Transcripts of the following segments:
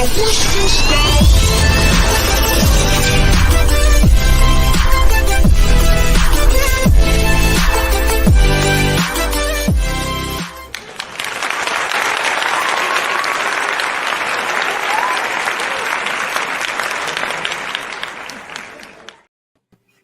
What's your style?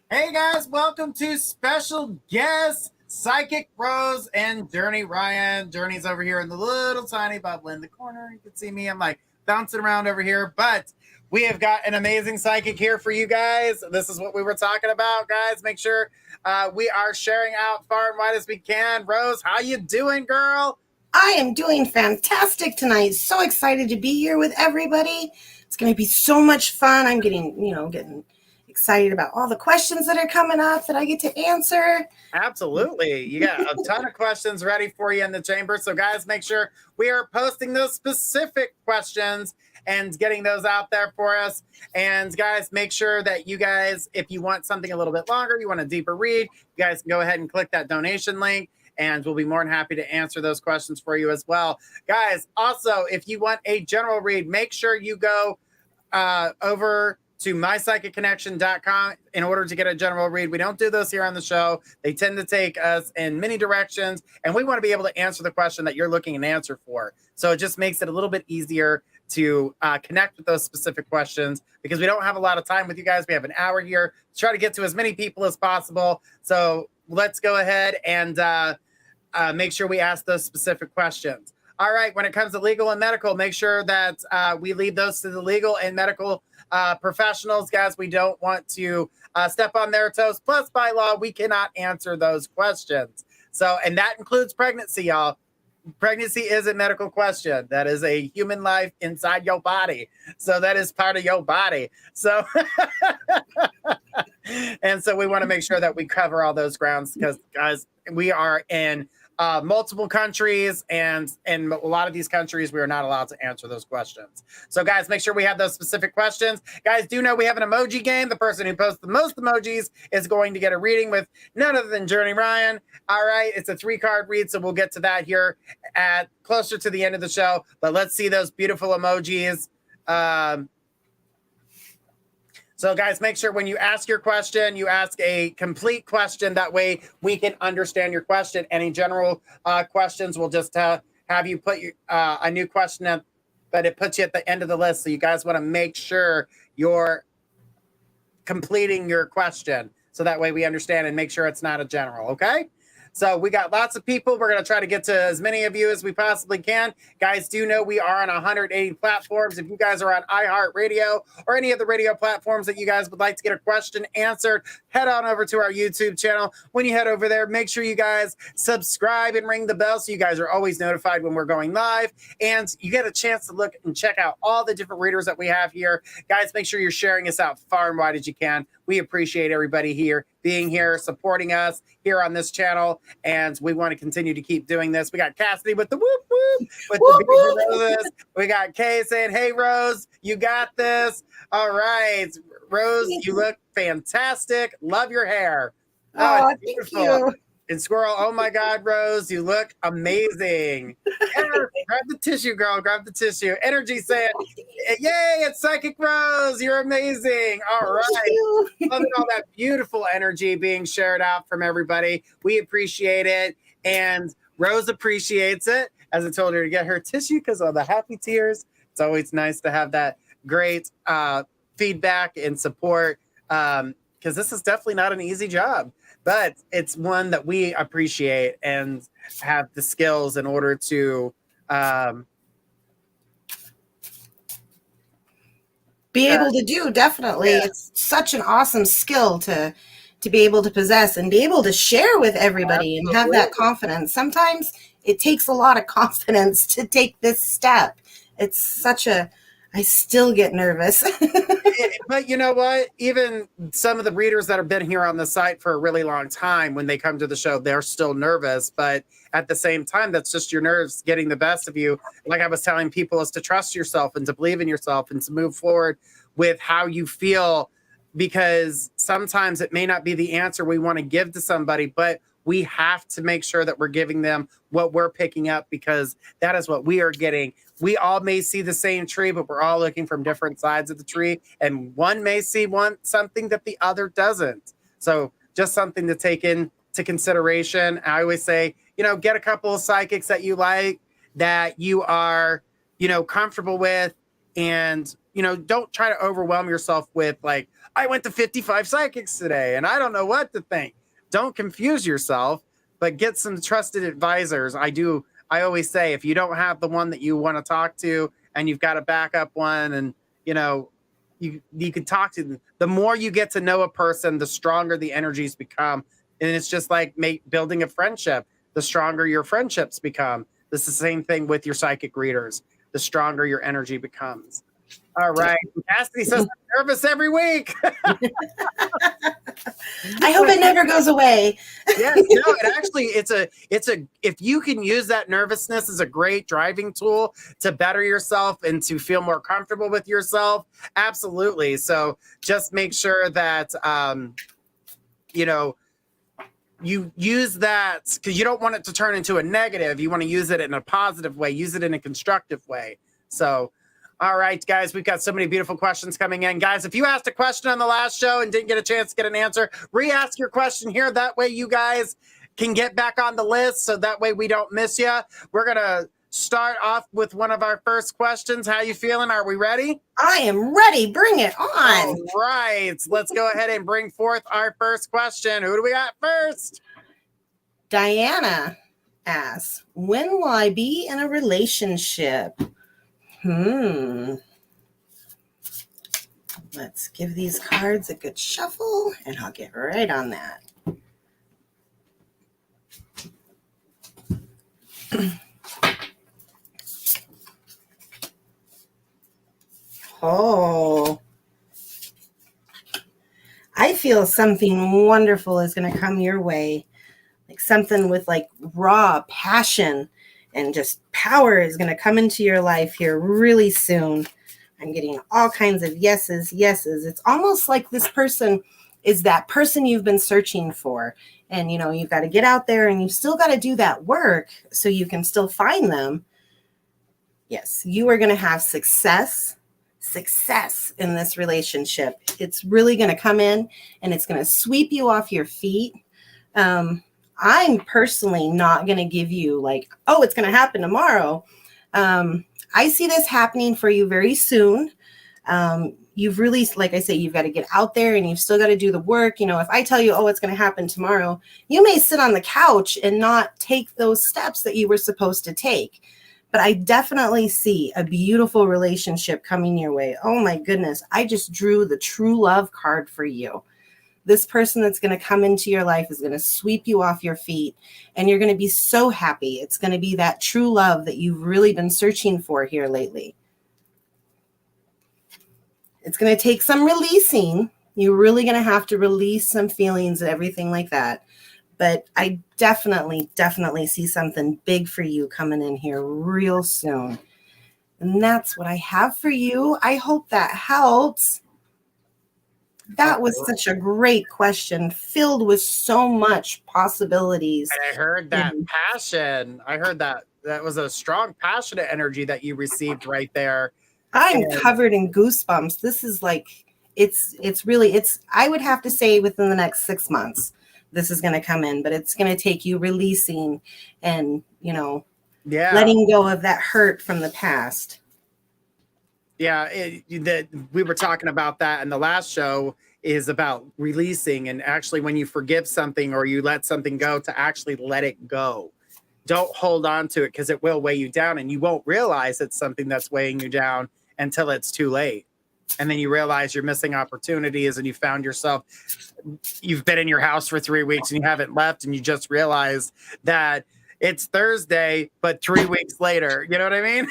Hey guys, welcome to special guests, Psychic Rose and Journey Ryan. Journey's over here in the little tiny bubble in the corner. You can see me. I'm like bouncing around over here, but we have got an amazing psychic here for you guys. This is what we were talking about, guys. Make sure we are sharing out far and wide as we can. Rose, how you doing, girl? I am doing fantastic tonight. So excited to be here with everybody. It's going to be so much fun. I'm getting excited about all the questions that are coming up that I get to answer. Absolutely. You got a ton of questions ready for you in the chamber. So guys, make sure we are posting those specific questions and getting those out there for us. And guys, make sure that you guys, if you want something a little bit longer, you want a deeper read, you guys can go ahead and click that donation link and we'll be more than happy to answer those questions for you as well. Guys, also, if you want a general read, make sure you go over to mypsychicconnection.com in order to get a general read. We don't do those here on the show. They tend to take us in many directions, and we want to be able to answer the question that you're looking an answer for. So it just makes it a little bit easier to connect with those specific questions because we don't have a lot of time with you guys. We have an hour here to try to get to as many people as possible. So let's go ahead and make sure we ask those specific questions. All right, when it comes to legal and medical, make sure that we leave those to the legal and medical professionals, guys. We don't want to step on their toes. Plus, by law, we cannot answer those questions. So, and that includes pregnancy, y'all. Pregnancy is a medical question. That is a human life inside your body. So that is part of your body. So, and so we want to make sure that we cover all those grounds because, guys, we are in multiple countries, and in a lot of these countries, we are not allowed to answer those questions. So, guys, make sure we have those specific questions. Guys, do know we have an emoji game. The person who posts the most emojis is going to get a reading with none other than Journey Ryan. All right, it's a 3-card read, so we'll get to that here at closer to the end of the show. But let's see those beautiful emojis. So, guys, make sure when you ask your question, you ask a complete question. That way we can understand your question. Any general questions, we'll just have you put a new question in, but it puts you at the end of the list. So you guys want to make sure you're completing your question. So that way we understand and make sure it's not a general, okay? So we got lots of people. We're going to try to get to as many of you as we possibly can. Guys, do know we are on 180 platforms. If you guys are on iHeartRadio or any of the radio platforms that you guys would like to get a question answered, head on over to our YouTube channel. When you head over there, make sure you guys subscribe and ring the bell so you guys are always notified when we're going live. And you get a chance to look and check out all the different readers that we have here. Guys, make sure you're sharing us out far and wide as you can. We appreciate everybody here being here, supporting us here on this channel, and we want to continue to keep doing this. We got Cassidy with the whoop whoop, with the big roses. We got Kay saying, "Hey Rose, you got this." All right, Rose, you look fantastic. Love your hair. Oh, thank you. And Squirrel, oh my God, Rose, you look amazing. Grab the tissue, girl. Grab the tissue. Energy saying, yay, it's Psychic Rose. You're amazing. All right. Loving all that beautiful energy being shared out from everybody. We appreciate it. And Rose appreciates it. As I told her to get her tissue because of the happy tears. It's always nice to have that great feedback and support because this is definitely not an easy job. But it's one that we appreciate and have the skills in order to be able to do. Definitely. Yeah. It's such an awesome skill to be able to possess and be able to share with everybody. Absolutely. And have that confidence. Sometimes it takes a lot of confidence to take this step. It's such I still get nervous. But you know what? Even some of the readers that have been here on the site for a really long time, when they come to the show, they're still nervous. But at the same time, that's just your nerves getting the best of you. Like I was telling people, is to trust yourself and to believe in yourself and to move forward with how you feel, because sometimes it may not be the answer we want to give to somebody, but we have to make sure that we're giving them what we're picking up, because that is what we are getting we all may see the same tree, but we're all looking from different sides of the tree. And one may see something that the other doesn't. So just something to take into consideration. I always say, get a couple of psychics that you like, that you are, comfortable with. And, don't try to overwhelm yourself with like, I went to 55 psychics today and I don't know what to think. Don't confuse yourself, but get some trusted advisors. I always say, if you don't have the one that you want to talk to and you've got a backup one, and, you can talk to them. The more you get to know a person, the stronger the energies become. And it's just like building a friendship. The stronger your friendships become. This is the same thing with your psychic readers. The stronger your energy becomes. All right. Cassidy says I'm nervous every week. I hope it never goes away. Yes, no, it actually, if you can use that nervousness as a great driving tool to better yourself and to feel more comfortable with yourself, absolutely. So just make sure that, you use that, because you don't want it to turn into a negative. You want to use it in a positive way, use it in a constructive way. So, all right, guys, we've got so many beautiful questions coming in. Guys, if you asked a question on the last show and didn't get a chance to get an answer, re-ask your question here. That way you guys can get back on the list, so that way we don't miss you. We're going to start off with one of our first questions. How you feeling? Are we ready? I am ready. Bring it on. All right. Let's go ahead and bring forth our first question. Who do we got first? Diana asks, when will I be in a relationship? Let's give these cards a good shuffle, and I'll get right on that. Oh, I feel something wonderful is going to come your way. Like something with like raw passion and just power is going to come into your life here really soon. I'm getting all kinds of yeses. It's almost like this person is that person you've been searching for. And, you've got to get out there and you've still got to do that work so you can still find them. Yes, you are going to have success in this relationship. It's really going to come in and it's going to sweep you off your feet. I'm personally not going to give you like, oh, it's going to happen tomorrow. I see this happening for you very soon. You've really, like I say, you've got to get out there and you've still got to do the work. If I tell you, oh, it's going to happen tomorrow, you may sit on the couch and not take those steps that you were supposed to take. But I definitely see a beautiful relationship coming your way. Oh my goodness. I just drew the true love card for you. This person that's going to come into your life is going to sweep you off your feet and you're going to be so happy. It's going to be that true love that you've really been searching for here lately. It's going to take some releasing. You're really going to have to release some feelings and everything like that. But I definitely see something big for you coming in here real soon. And that's what I have for you. I hope that helps. That was such a great question, filled with so much possibilities. And I heard that passion. I heard that was a strong, passionate energy that you received right there. I'm covered in goosebumps. This is like, it's I would have to say within the next 6 months, this is going to come in, but it's going to take you releasing and, letting go of that hurt from the past. Yeah, we were talking about that in the last show, is about releasing, and actually when you forgive something or you let something go, to actually let it go. Don't hold on to it, because it will weigh you down and you won't realize it's something that's weighing you down until it's too late. And then you realize you're missing opportunities and you found yourself, you've been in your house for 3 weeks and you haven't left, and you just realized that it's Thursday, but 3 weeks later, you know what I mean?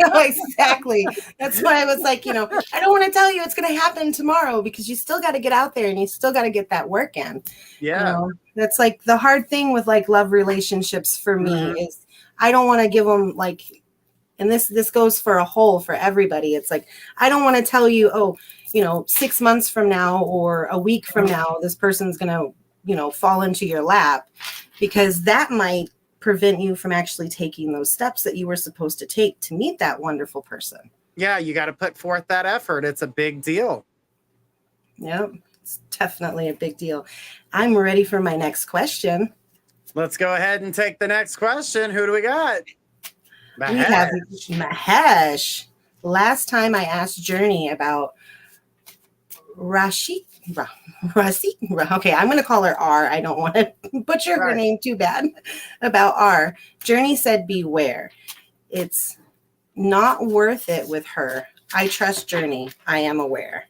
No, exactly. That's why I was like, I don't want to tell you it's going to happen tomorrow, because you still got to get out there and you still got to get that work in. Yeah. That's like the hard thing with like love relationships for me is I don't want to give them like, and this goes for everybody. It's like, I don't want to tell you, 6 months from now or a week from now, this person's going to, fall into your lap, because that might prevent you from actually taking those steps that you were supposed to take to meet that wonderful person. Yeah, you got to put forth that effort. It's a big deal. Yep, it's definitely a big deal. I'm ready for my next question. Let's go ahead and take the next question. Who do we got? We have Mahesh. Last time I asked Journey about Rashi. Okay, I'm going to call her R. I don't want to butcher her name too bad. About R. Journey said, beware. It's not worth it with her. I trust Journey. I am aware.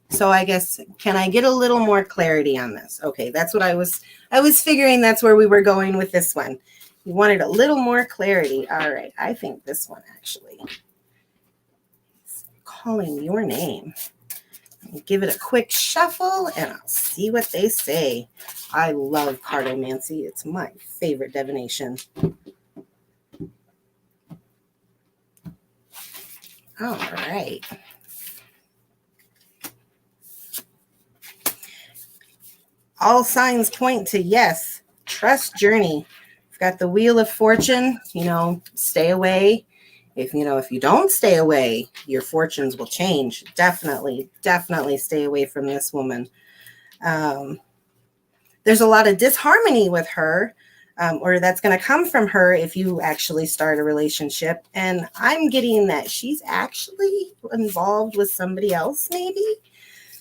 So I guess, can I get a little more clarity on this? Okay, that's what I was figuring that's where we were going with this one. You wanted a little more clarity. All right, I think this one actually is calling your name. Give it a quick shuffle and I'll see what they say. I love cartomancy. It's my favorite divination. All right. All signs point to yes. Trust Journey. We've got the Wheel of Fortune, stay away. If you don't stay away, your fortunes will change. Definitely stay away from this woman. There's a lot of disharmony with her, or that's going to come from her if you actually start a relationship. And I'm getting that she's actually involved with somebody else, maybe.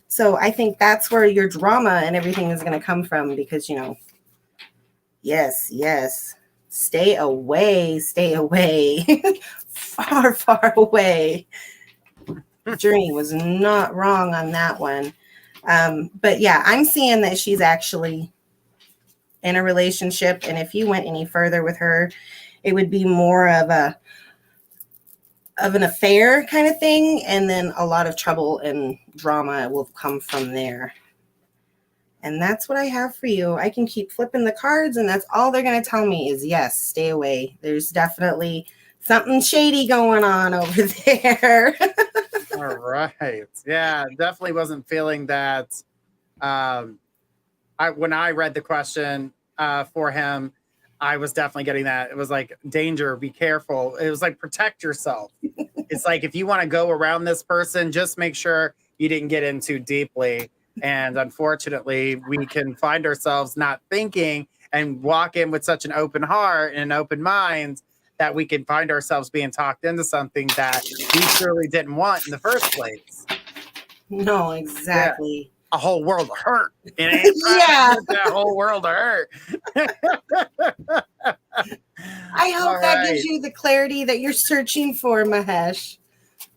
So I think that's where your drama and everything is going to come from because, yes, stay away, far away. Journey was not wrong on that one. But yeah, I'm seeing that she's actually in a relationship. And if you went any further with her, it would be more of an affair kind of thing. And then a lot of trouble and drama will come from there. And that's what I have for you. I can keep flipping the cards and that's all they're going to tell me is yes, stay away. There's definitely something shady going on over there. All right. Yeah, definitely wasn't feeling that. When I read the question for him, I was definitely getting that. It was like danger, be careful. It was like protect yourself. It's like if you want to go around this person, just make sure you didn't get in too deeply. And unfortunately, we can find ourselves not thinking and walk in with such an open heart and an open mind that we can find ourselves being talked into something that we surely didn't want in the first place. No, exactly. Yeah. A whole world of hurt. It ain't yeah. That whole world of hurt. I hope that gives you the clarity that you're searching for, Mahesh.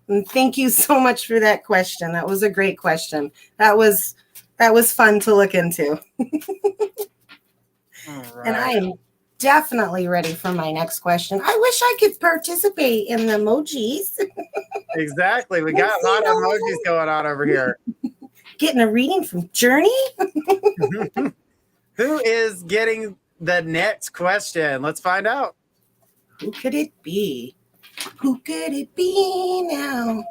And thank you so much for that question. That was a great question. That was fun to look into. Right. And I am definitely ready for my next question. I wish I could participate in the emojis. Exactly. We got a lot of emojis going on over here. Getting a reading from Journey? Who is getting the next question? Let's find out. Who could it be? Who could it be now?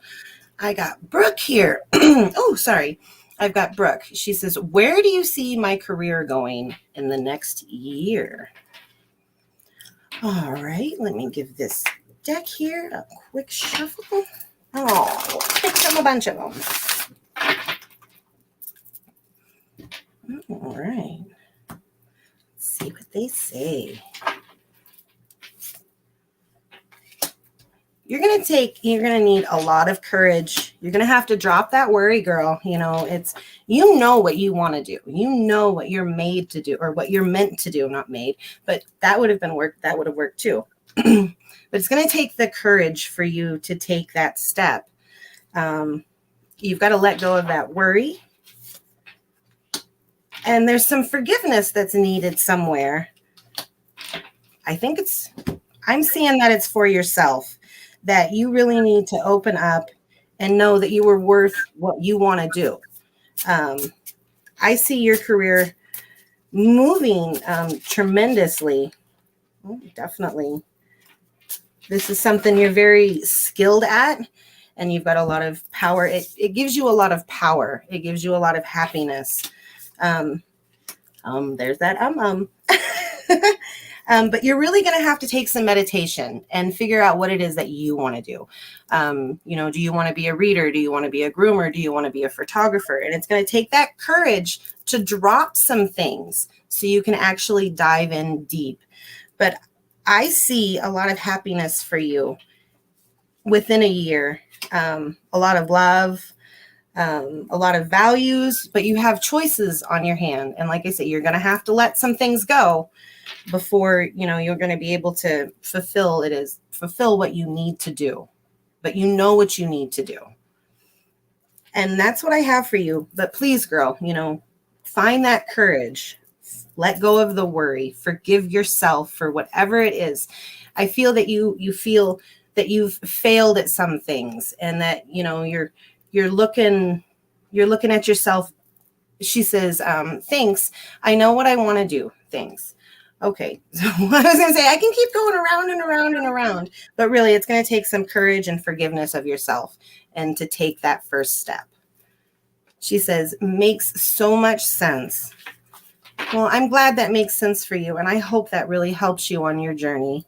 I got Brooke here. Oh, sorry. I've got Brooke. She says, where do you see my career going in the next year? All right. Let me give this deck here a quick shuffle. Oh, pick from a bunch of them. All right. Let's see what they say. You're going to need a lot of courage. You're going to have to drop that worry, girl. It's, what you want to do. What you're made to do or what you're meant to do, not made, but that would have worked too. But it's going to take the courage for you to take that step. You've got to let go of that worry. And there's some forgiveness that's needed somewhere. I'm seeing that it's for yourself, that you really need to open up and know that you were worth what you want to do. I see your career moving tremendously. Oh, definitely. This is something you're very skilled at, and you've got a lot of power. It gives you a lot of power. It gives you a lot of happiness. There's that. But you're really going to have to take some meditation and figure out what it is that you want to do. Do you want to be a reader? Do you want to be a groomer? Do you want to be a photographer? And it's going to take that courage to drop some things so you can actually dive in deep. But I see a lot of happiness for you within a year, a lot of love, a lot of values, but you have choices on your hand. And like I said, you're going to have to let some things go before, you're going to be able to fulfill what you need to do, but you know what you need to do. And that's what I have for you. But please, girl, find that courage, let go of the worry, forgive yourself for whatever it is. I feel that you feel that you've failed at some things and that, you're looking at yourself. She says, thanks. I know what I want to do. Thanks. Okay. So I was going to say, I can keep going around and around and around, but really it's going to take some courage and forgiveness of yourself and to take that first step. She says, makes so much sense. Well, I'm glad that makes sense for you. And I hope that really helps you on your journey.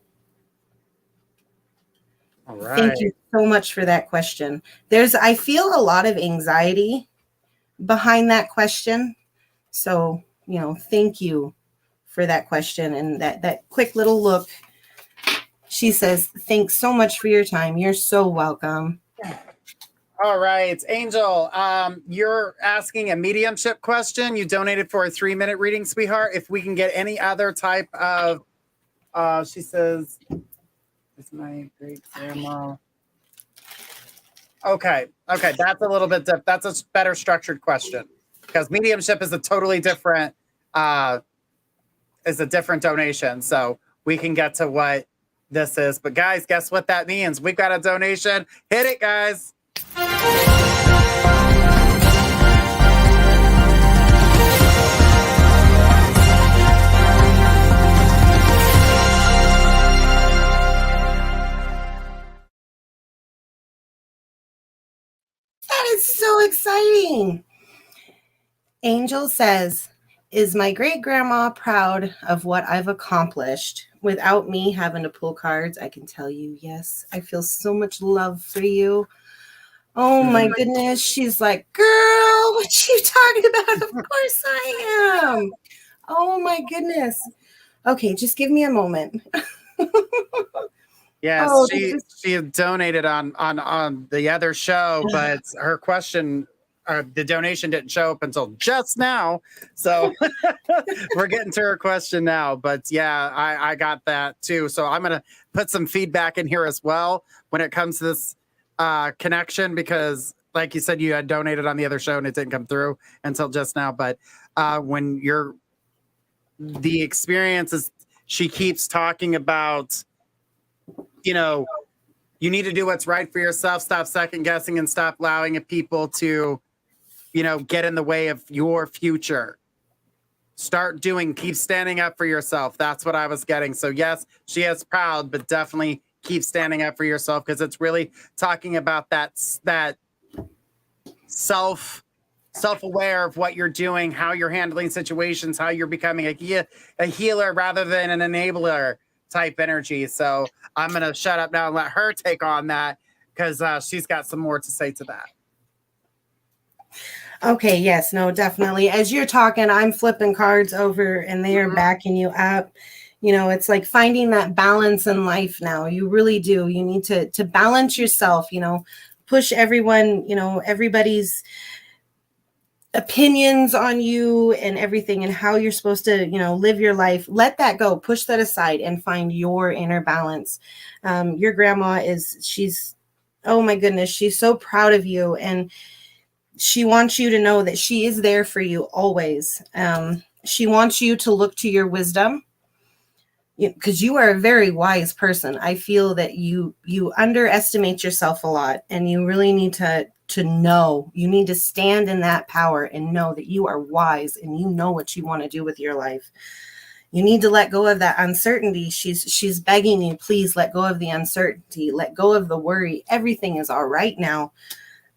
All right. Thank you so much for that question. I feel a lot of anxiety behind that question. So, thank you for that question and that quick little look. She says, thanks so much for your time. You're so welcome. All right, Angel, you're asking a mediumship question. You donated for a 3-minute reading, sweetheart. If we can get any other type of, she says, it's my great grandma. Okay, that's a little bit, that's a better structured question because mediumship is a totally different, donation. So we can get to what this is. But guys, guess what that means? We've got a donation. Hit it, guys. That is so exciting. Angel says, is my great grandma proud of what I've accomplished? Without me having to pull cards, I can tell you, yes, I feel so much love for you. Oh my goodness. She's like, girl, what you talking about? Of course I am. Oh my goodness. Okay, just give me a moment. Yes, she donated on the other show, but her question, the donation didn't show up until just now. So we're getting to her question now. But yeah, I got that too. So I'm going to put some feedback in here as well when it comes to this connection, because like you said, you had donated on the other show and it didn't come through until just now. But when the experiences, she keeps talking about, you need to do what's right for yourself, stop second guessing and stop allowing people to, get in the way of your future. Keep standing up for yourself. That's what I was getting. So yes, she is proud, but definitely keep standing up for yourself, because it's really talking about that self-aware of what you're doing, how you're handling situations, how you're becoming a healer rather than an enabler type energy. So I'm going to shut up now and let her take on that, because she's got some more to say to that. Okay, yes, no, definitely. As you're talking, I'm flipping cards over and they are backing you up. It's like finding that balance in life now. You really do. You need to balance yourself, push everyone, everybody's opinions on you and everything and how you're supposed to, live your life. Let that go, push that aside and find your inner balance. Your grandma she's, oh my goodness, she's so proud of you. And she wants you to know that she is there for you always. She wants you to look to your wisdom, because you are a very wise person. I feel that you underestimate yourself a lot, and you really need to know. You need to stand in that power and know that you are wise and you know what you want to do with your life. You need to let go of that uncertainty. She's begging you, please let go of the uncertainty, let go of the worry. Everything is all right now.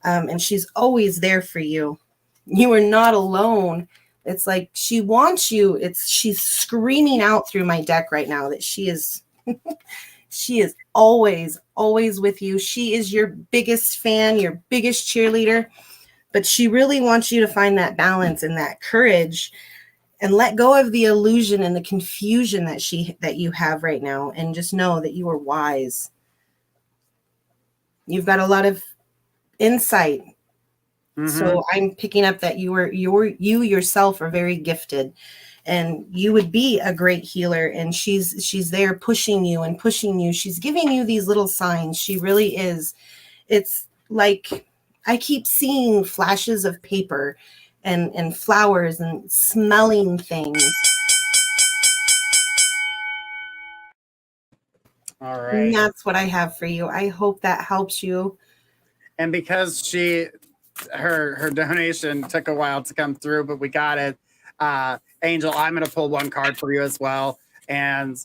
And she's always there for you. You are not alone. It's like she wants you. She's screaming out through my deck right now that she is she is always, always with you. She is your biggest fan, your biggest cheerleader, but she really wants you to find that balance and that courage and let go of the illusion and the confusion that you have right now, and just know that you are wise. You've got a lot of insight. So I'm picking up that you yourself are very gifted, and you would be a great healer. And she's there pushing you and pushing you. She's giving you these little signs. She really is. It's like I keep seeing flashes of paper and flowers and smelling things. All right. And that's what I have for you. I hope that helps you. And because her donation took a while to come through, but we got it. Angel, I'm going to pull one card for you as well. And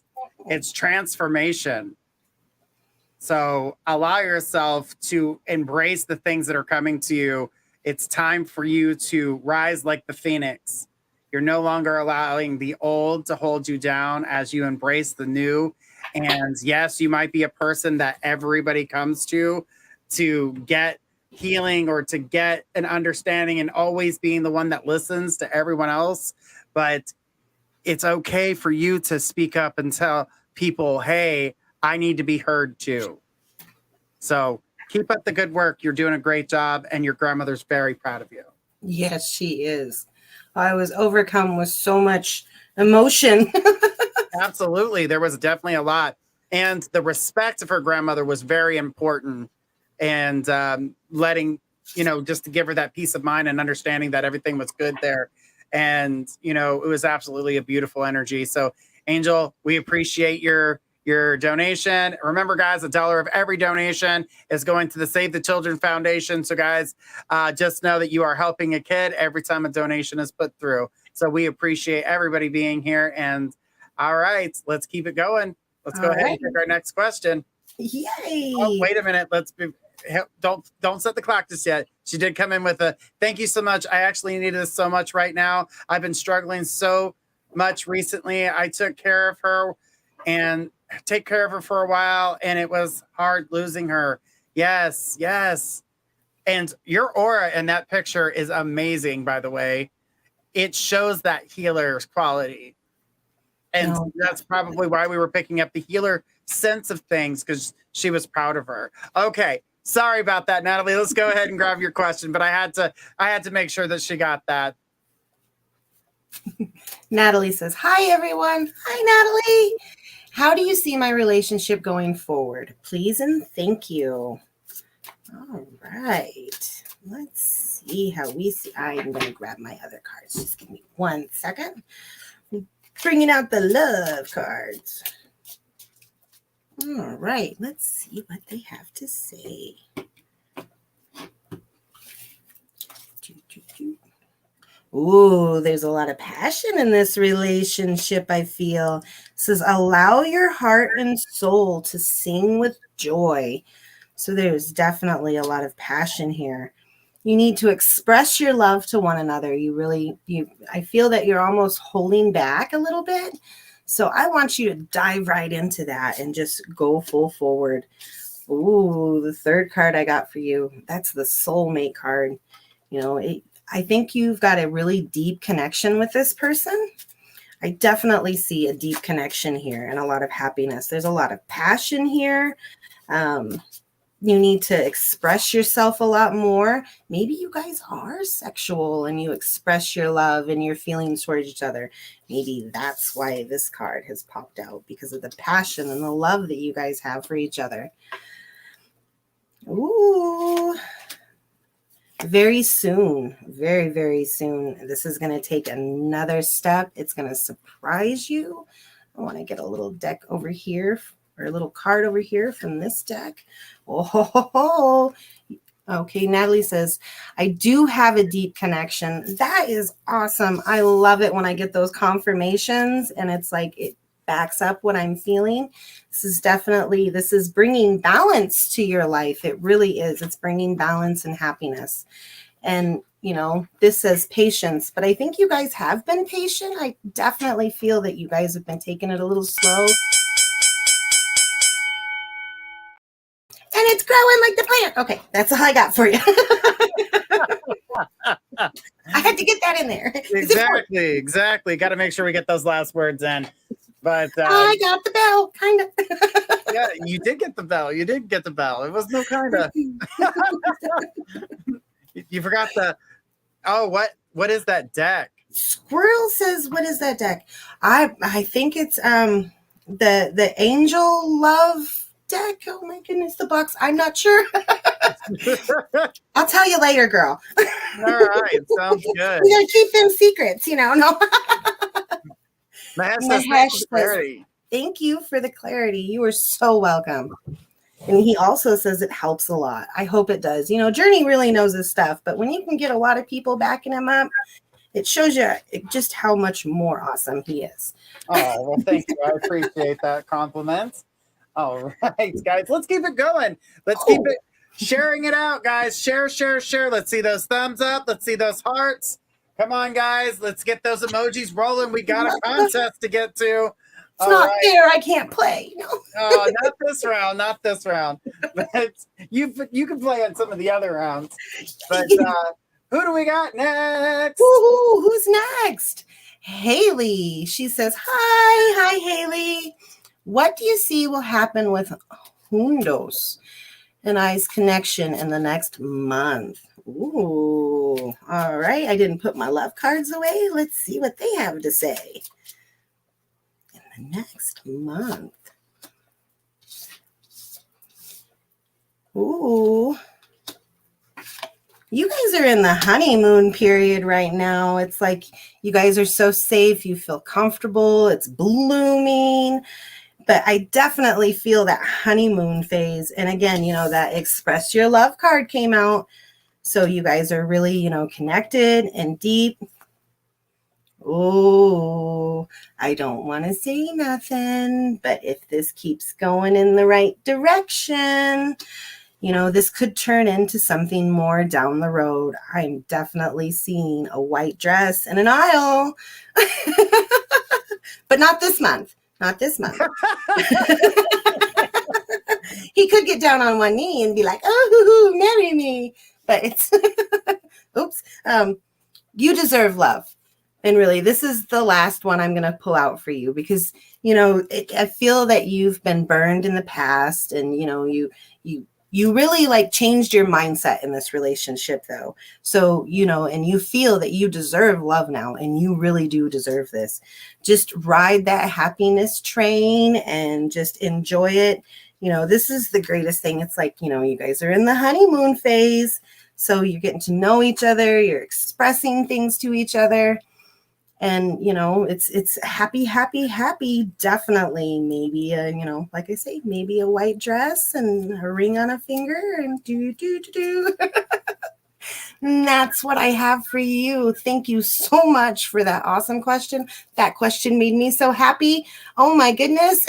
it's transformation. So allow yourself to embrace the things that are coming to you. It's time for you to rise like the phoenix. You're no longer allowing the old to hold you down as you embrace the new. And yes, you might be a person that everybody comes to get healing or to get an understanding, and always being the one that listens to everyone else. But it's okay for you to speak up and tell people, hey, I need to be heard too. So keep up the good work. You're doing a great job, and your grandmother's very proud of you. Yes, she is. I was overcome with so much emotion. Absolutely. There was definitely a lot. And the respect of her grandmother was very important. And letting, just to give her that peace of mind and understanding that everything was good there. And, it was absolutely a beautiful energy. So, Angel, we appreciate your donation. Remember, guys, $1 of every donation is going to the Save the Children Foundation. So, guys, just know that you are helping a kid every time a donation is put through. So we appreciate everybody being here. And all right, let's keep it going. Let's go ahead and pick our next question. Yay! Oh, wait a minute. Don't set the clock just yet. She did come in with a thank you so much. I actually needed this so much right now. I've been struggling so much recently. I took care of her and take care of her for a while, and it was hard losing her. Yes. And your aura in that picture is amazing, by the way. It shows that healer's quality. And that's probably why we were picking up the healer sense of things, because she was proud of her. Okay. Sorry about that, Natalie. Let's go ahead and grab your question. But I had to make sure that she got that. Natalie says, hi, everyone. Hi, Natalie. How do you see my relationship going forward? Please and thank you. All right. Let's see how we see. I'm going to grab my other cards. Just give me 1 second. Bringing out the love cards. All right. Let's see what they have to say. Ooh, there's a lot of passion in this relationship, I feel. It says, allow your heart and soul to sing with joy. So there's definitely a lot of passion here. You need to express your love to one another. I feel that you're almost holding back a little bit. So I want you to dive right into that and just go full forward. Ooh, the third card I got for you, that's the soulmate card. I think you've got a really deep connection with this person. I definitely see a deep connection here and a lot of happiness. There's a lot of passion here. You need to express yourself a lot more. Maybe you guys are sexual and you express your love and your feelings towards each other. Maybe that's why this card has popped out, because of the passion and the love that you guys have for each other. Ooh. Very soon, very, very soon, this is going to take another step. It's going to surprise you. I want to get a little deck over here, or a little card over here from this deck. Oh, okay. Natalie says, I do have a deep connection. That is awesome. I love it when I get those confirmations and it's like it backs up what I'm feeling. This is bringing balance to your life. It really is. It's bringing balance and happiness. And this says patience, but I think you guys have been patient. I definitely feel that you guys have been taking it a little slow. And it's growing like the plant. Okay, that's all I got for you. I had to get that in there. Exactly. Got to make sure we get those last words in. But I got the bell, kind of. Yeah, you did get the bell. It was no kind of. You forgot the. Oh, what is that deck? Squirrel says, "What is that deck?" I think it's the Angel Love deck. Oh my goodness, the box. I'm not sure. I'll tell you later, girl. All right, sounds good. We gotta keep them secrets, No. Mahesh says, thank you for the clarity. You are so welcome. And he also says it helps a lot. I hope it does. Journey really knows his stuff, but when you can get a lot of people backing him up, it shows you just how much more awesome he is. Oh, well, thank you. I appreciate that compliment. All right, guys, let's keep it going. Let's keep it sharing it out, guys. Share. Let's see those thumbs up. Let's see those hearts. Come on, guys. Let's get those emojis rolling. We got a contest to get to. It's not fair. I can't play. No. Oh, not this round. But you can play on some of the other rounds. But who do we got next? Who's next? Haley. She says, Hi, Haley. What do you see will happen with Hundos and I's connection in the next month? Ooh, all right. I didn't put my love cards away. Let's see what they have to say. In the next month. Ooh. You guys are in the honeymoon period right now. It's like you guys are so safe. You feel comfortable. It's blooming. But I definitely feel that honeymoon phase. And again, that express your love card came out. So you guys are really, connected and deep. Oh, I don't want to say nothing, but if this keeps going in the right direction, this could turn into something more down the road. I'm definitely seeing a white dress in an aisle, but not this month. He could get down on one knee and be like, oh, marry me. But it's, oops, you deserve love. And really, this is the last one I'm going to pull out for you because, I feel that you've been burned in the past and, you really changed your mindset in this relationship though. So, and you feel that you deserve love now and you really do deserve this. Just ride that happiness train and just enjoy it. This is the greatest thing. It's like, you guys are in the honeymoon phase. So you're getting to know each other. You're expressing things to each other. And, it's happy. Definitely. Maybe, like I say, maybe a white dress and a ring on a finger and do. And that's what I have for you. Thank you so much for that awesome question. That question made me so happy. Oh, my goodness.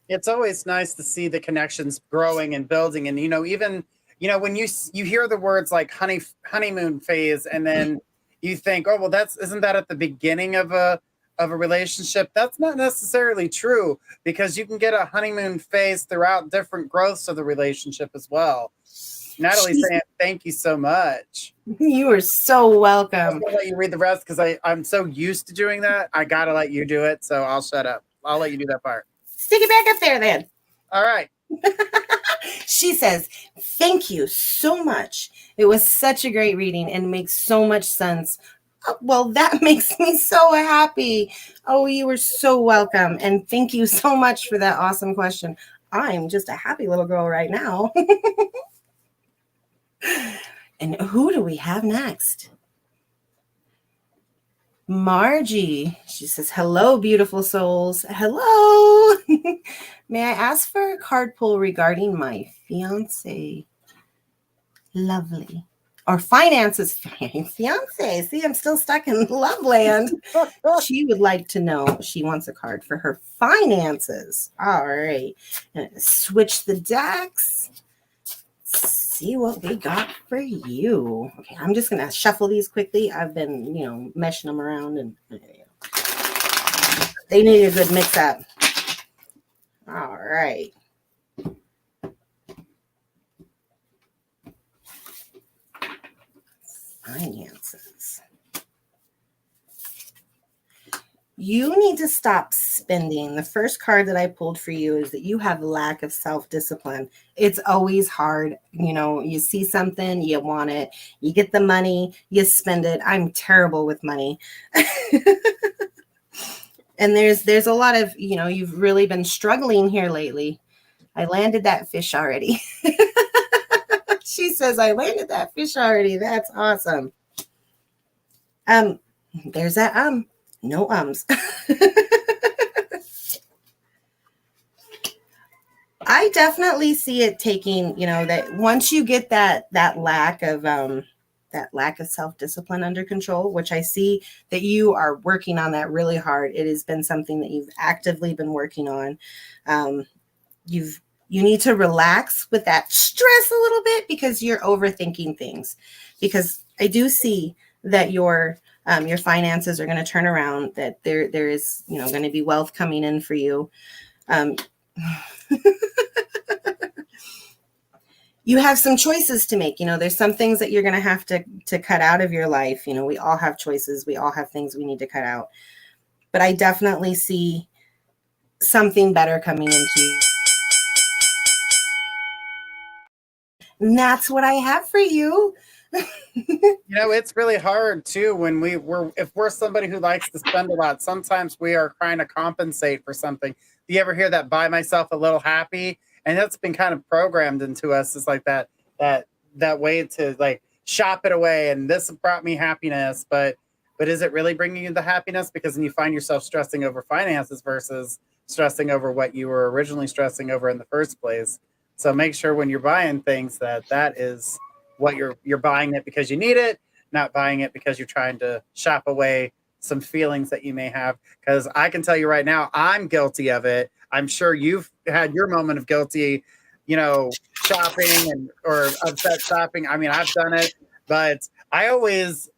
It's always nice to see the connections growing and building. And, even, when you hear the words like honeymoon phase and then you think, oh, well, isn't that at the beginning of a relationship? That's not necessarily true because you can get a honeymoon phase throughout different growths of the relationship as well. Natalie saying, thank you so much. You are so welcome. I'm going to let you read the rest because I'm so used to doing that. I got to let you do it. So I'll shut up. I'll let you do that part. Stick it back up there then. All right. She says, thank you so much. It was such a great reading and makes so much sense. Well, that makes me so happy. Oh, you were so welcome. And thank you so much for that awesome question. I'm just a happy little girl right now. And who do we have next? Margie. She says, hello, beautiful souls. Hello. May I ask for a card pull regarding my fiance? Lovely. Or finances. Fiance. See, I'm still stuck in love land. She would like to know. She wants a card for her finances. All right. And switch the decks. see what we got for you. Okay, I'm just going to shuffle these quickly. I've been, meshing them around, and they need a good mix up. All right. Finances. You need to stop spending. The first card that I pulled for you is that you have lack of self-discipline. It's always hard. You see something, you want it, you get the money, you spend it. I'm terrible with money. And there's a lot of, you've really been struggling here lately. I landed that fish already. She says, I landed that fish already. That's awesome. There's that no ums. I definitely see it taking, that once you get that lack of self-discipline under control, which I see that you are working on that really hard. It has been something that you've actively been working on. You need to relax with that stress a little bit because you're overthinking things. Because I do see that your finances are going to turn around, that there is, going to be wealth coming in for you. You have some choices to make. There's some things that you're going to have to cut out of your life. We all have choices. We all have things we need to cut out. But I definitely see something better coming into you. And that's what I have for you. It's really hard too when if we're somebody who likes to spend a lot. Sometimes we are trying to compensate for something. Do you ever hear that buy myself a little happy? And that's been kind of programmed into us. It's like that way to like shop it away. And this brought me happiness, but is it really bringing you the happiness? Because then you find yourself stressing over finances versus stressing over what you were originally stressing over in the first place. So make sure when you're buying things that is what you're buying it because you need it, not buying it because you're trying to shop away some feelings that you may have. Because I can tell you right now, I'm guilty of it. I'm sure you've had your moment of guilty, shopping or upset shopping. I mean, I've done it, but I always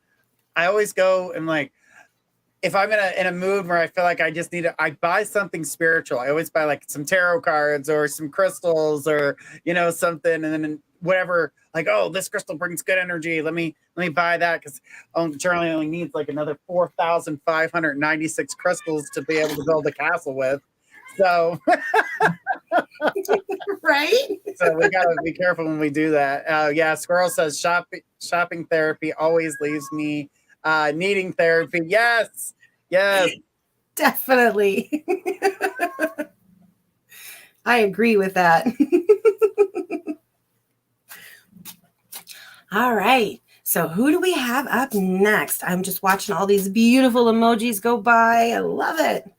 go and like, if I'm in a mood where I feel like I buy something spiritual. I always buy like some tarot cards or some crystals or, something. And then whatever, like, oh, this crystal brings good energy. Let me buy that because Charlie only needs like another 4,596 crystals to be able to build a castle with. So, right. So we gotta be careful when we do that. Yeah, Squirrel says shopping therapy always leaves me needing therapy. Yes, definitely. I agree with that. All right. So who do we have up next? I'm just watching all these beautiful emojis go by. I love it.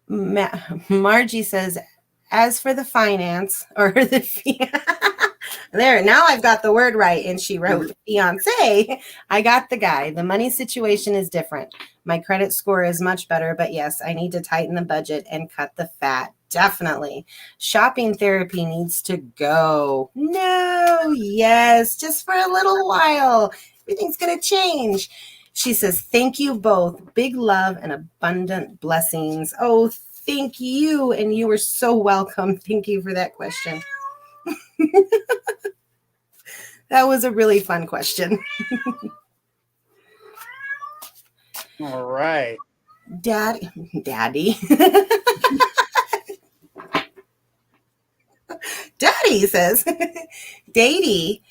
Margie says, as for the finance or the there, now I've got the word right. And she wrote fiance. I got the guy. The money situation is different. My credit score is much better, but yes, I need to tighten the budget and cut the fat. Definitely. Shopping therapy needs to go. No, yes, just for a little while. Everything's going to change. She says, thank you both. Big love and abundant blessings. Oh, thank you. And you are so welcome. Thank you for that question. That was a really fun question. All right. Daddy. Daddy says, Daddy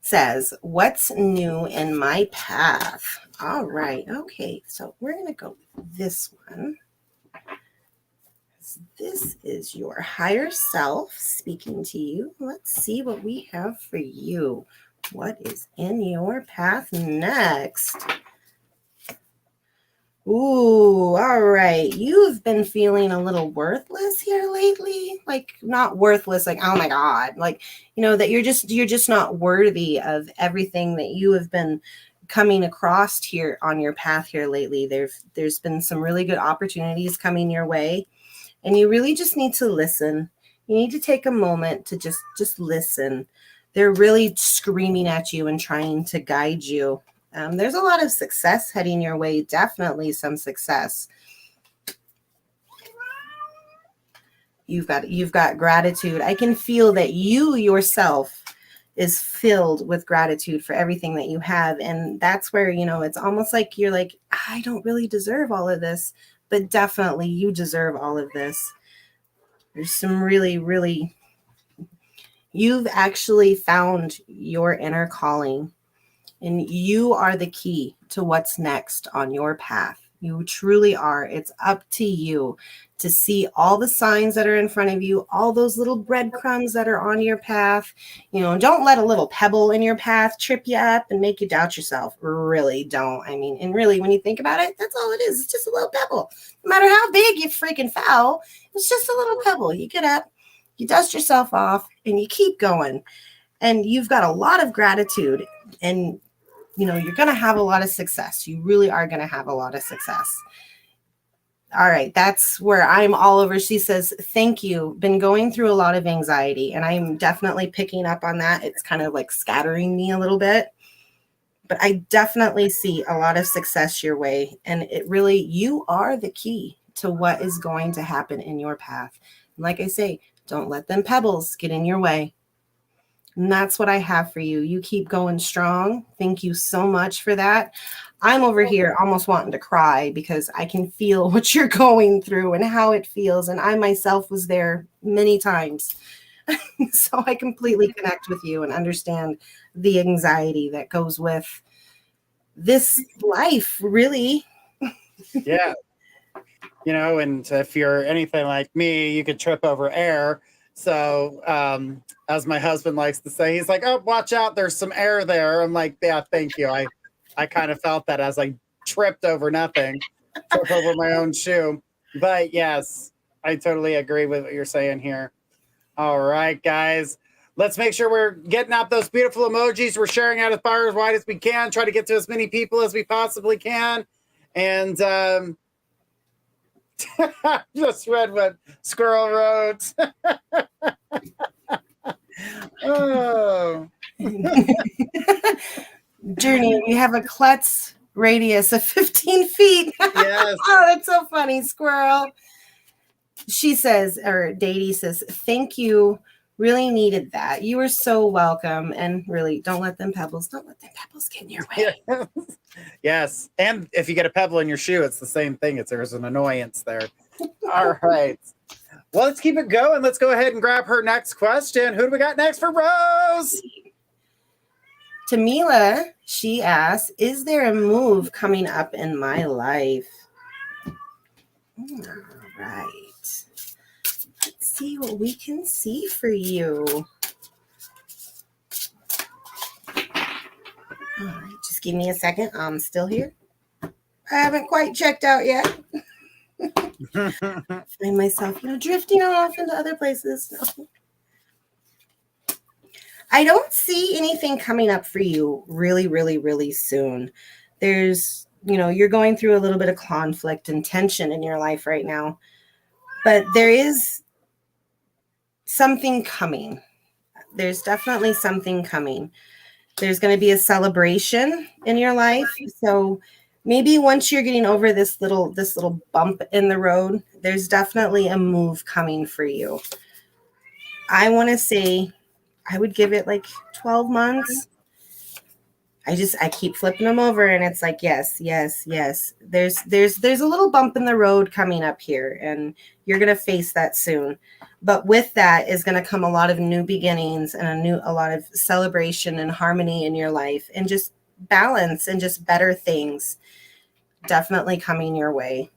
says, what's new in my path? All right. Okay. So we're going to go with this one. This is your higher self speaking to you. Let's see what we have for you. What is in your path next? Ooh, all right. You've been feeling a little worthless here lately. Like not worthless, like, oh my God. Like, that you're just not worthy of everything that you have been coming across here on your path here lately. There's been some really good opportunities coming your way. And you really just need to listen. you need to take a moment to just listen. They're really screaming at you and trying to guide you. There's a lot of success heading your way, definitely some success. You've got gratitude. I can feel that you yourself is filled with gratitude for everything that you have. And that's where, it's almost like you're like, I don't really deserve all of this, but definitely you deserve all of this. There's some really, you've actually found your inner calling, and you are the key to what's next on your path. You truly are. It's up to you to see all the signs that are in front of you, all those little breadcrumbs that are on your path. Don't let a little pebble in your path trip you up and make you doubt yourself. Really don't. I mean, and really, when you think about it, that's all it is. It's just a little pebble. No matter how big you freaking foul, it's just a little pebble. You get up, you dust yourself off, and you keep going. And you've got a lot of gratitude, and you're going to have a lot of success. You really are going to have a lot of success. All right. That's where I'm all over. She says, thank you. Been going through a lot of anxiety, and I'm definitely picking up on that. It's kind of like scattering me a little bit, but I definitely see a lot of success your way. And you are the key to what is going to happen in your path. And like I say, don't let them pebbles get in your way. And that's what I have for you. You keep going strong. Thank you so much for that. I'm over here almost wanting to cry because I can feel what you're going through and how it feels. And I myself was there many times. So I completely connect with you and understand the anxiety that goes with this life, really. Yeah. And if you're anything like me, you could trip over air. So, as my husband likes to say, he's like, oh, watch out, there's some air there. I'm like, yeah, thank you. I kind of felt that as I tripped over nothing, tripped over my own shoe. But yes, I totally agree with what you're saying here. All right, guys, let's make sure we're getting out those beautiful emojis. We're sharing out as far as wide as we can, try to get to as many people as we possibly can. And just read what Squirrel wrote. Oh. Journey, you have a klutz radius of 15 feet. Yes. Oh, that's so funny, Squirrel. She says, or Dadey says, thank you. Really needed that. You were so welcome. And really, don't let them pebbles get in your way. Yes. Yes. And if you get a pebble in your shoe, it's the same thing. There's an annoyance there. All right. Well, let's keep it going. Let's go ahead and grab her next question. Who do we got next for Rose? Tamila, she asks, is there a move coming up in my life? All right. Let's see what we can see for you. All right, just give me a second. I'm still here. I haven't quite checked out yet. Find myself, drifting off into other places. No. I don't see anything coming up for you really, really, really soon. There's, you're going through a little bit of conflict and tension in your life right now, but there is something coming. There's definitely something coming. There's going to be a celebration in your life. So maybe once you're getting over this little bump in the road, there's definitely a move coming for you. I want to say I would give it like 12 months. I keep flipping them over and it's like, yes. There's a little bump in the road coming up here and you're going to face that soon. But with that is going to come a lot of new beginnings and a lot of celebration and harmony in your life and just balance and just better things definitely coming your way.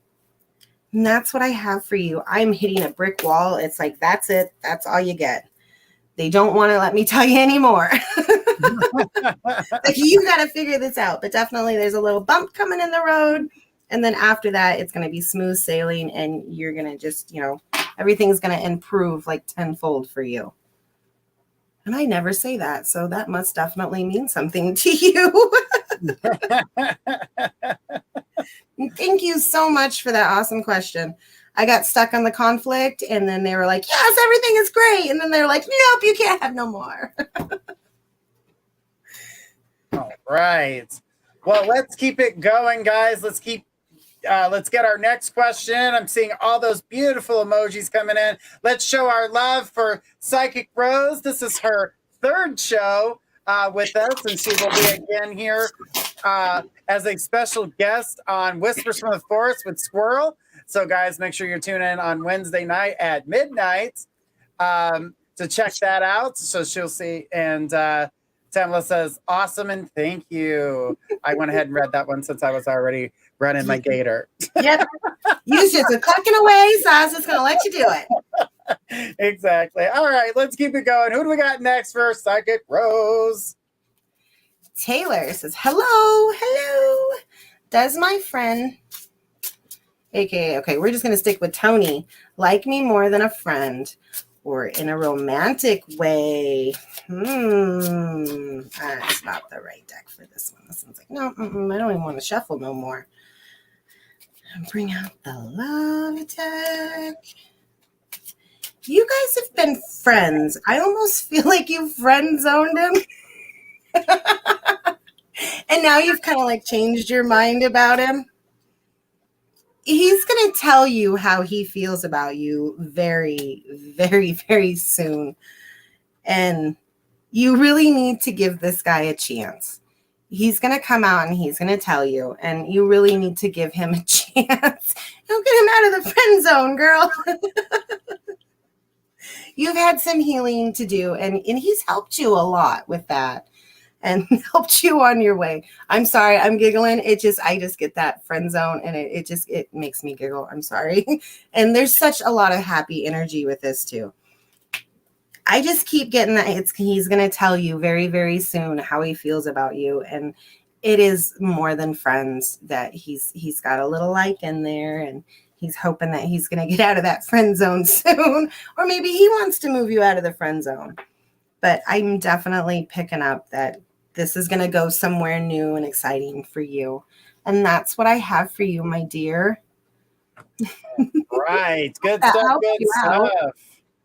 And that's what I have for you. I'm hitting a brick wall. It's like, that's it. That's all you get. They don't want to let me tell you anymore. Like, you got to figure this out. But definitely there's a little bump coming in the road. And then after that, it's going to be smooth sailing. And you're going to just, everything's going to improve like tenfold for you. And I never say that. So that must definitely mean something to you. Thank you so much for that awesome question. I got stuck on the conflict, and then they were like, yes, everything is great. And then they're like, nope, you can't have no more. All right. Well, let's keep it going, guys. Let's get our next question. I'm seeing all those beautiful emojis coming in. Let's show our love for Psychic Rose. This is her third show with us, and she will be again here as a special guest on Whispers from the Forest with Squirrel. So, guys, make sure you're tuning in on Wednesday night at midnight to check that out. So she'll see. And Tamla says, awesome and thank you. I went ahead and read that one since I was already running my gator. Yep. You just a clucking away, so I was just going to let you do it. Exactly. All right, let's keep it going. Who do we got next for Psychic Rose? Taylor says, hello. Does my friend, aka, okay, we're just going to stick with Tony, like me more than a friend or in a romantic way? That's not the right deck for this one. This one's like, no, I don't even want to shuffle no more. Bring out the love deck. You guys have been friends. I almost feel like you friend zoned him. And now you've kind of like changed your mind about him. He's going to tell you how he feels about you very, very, very soon. And you really need to give this guy a chance. He's going to come out and he's going to tell you, and you really need to give him a chance. Don't get him out of the friend zone, girl. You've had some healing to do, and he's helped you a lot with that and helped you on your way. I'm sorry, I'm giggling. I just get that friend zone, and it makes me giggle. I'm sorry. And there's such a lot of happy energy with this too. I just keep getting that he's going to tell you very, very soon how he feels about you. And it is more than friends, that he's got a little like in there, and he's hoping that he's going to get out of that friend zone soon. Or maybe he wants to move you out of the friend zone. But I'm definitely picking up that this is going to go somewhere new and exciting for you. And that's what I have for you, my dear. Right. Good stuff. Good stuff.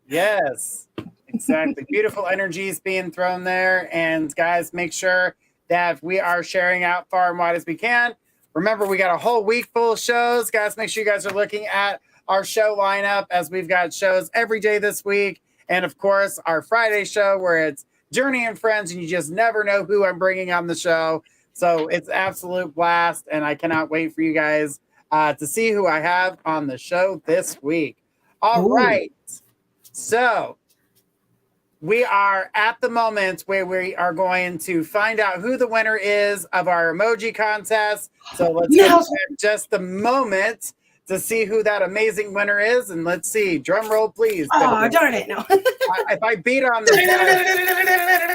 Yes. Exactly. Beautiful energies being thrown there. And guys, make sure that we are sharing out far and wide as we can. Remember, we got a whole week full of shows. Guys, make sure you guys are looking at our show lineup, as we've got shows every day this week. And of course, our Friday show where it's Journey and Friends, and you just never know who I'm bringing on the show. So it's absolute blast. And I cannot wait for you guys to see who I have on the show this week. All right. So we are at the moment where we are going to find out who the winner is of our emoji contest. So let's give just a moment to see who that amazing winner is. And let's see. Drum roll, please. Oh, darn it. No. If I beat on the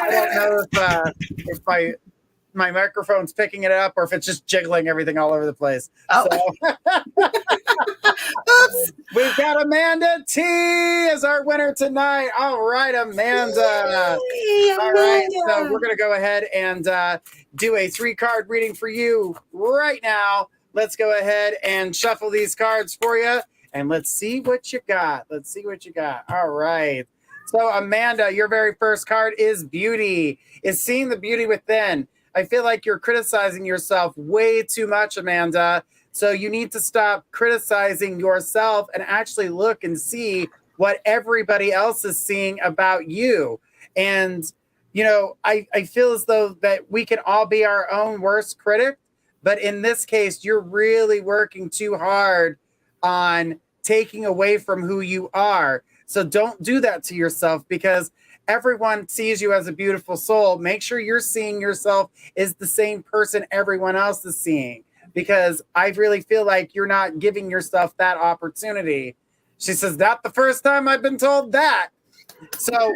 I don't know if my microphone's picking it up or if it's just jiggling everything all over the place. Oh. So, we've got Amanda T as our winner tonight. All right, Amanda. Yay, all right, so we're going to go ahead and do a 3-card reading for you right now. Let's go ahead and shuffle these cards for you, and let's see what you got. All right. So, Amanda, your very first card is Beauty. Is seeing the beauty within. I feel like you're criticizing yourself way too much, Amanda. So you need to stop criticizing yourself and actually look and see what everybody else is seeing about you. And, you know, I feel as though that we can all be our own worst critic. But in this case, you're really working too hard on taking away from who you are. So don't do that to yourself, because everyone sees you as a beautiful soul. Make sure you're seeing yourself as the same person everyone else is seeing, because I really feel like you're not giving yourself that opportunity. She says, not the first time I've been told that. So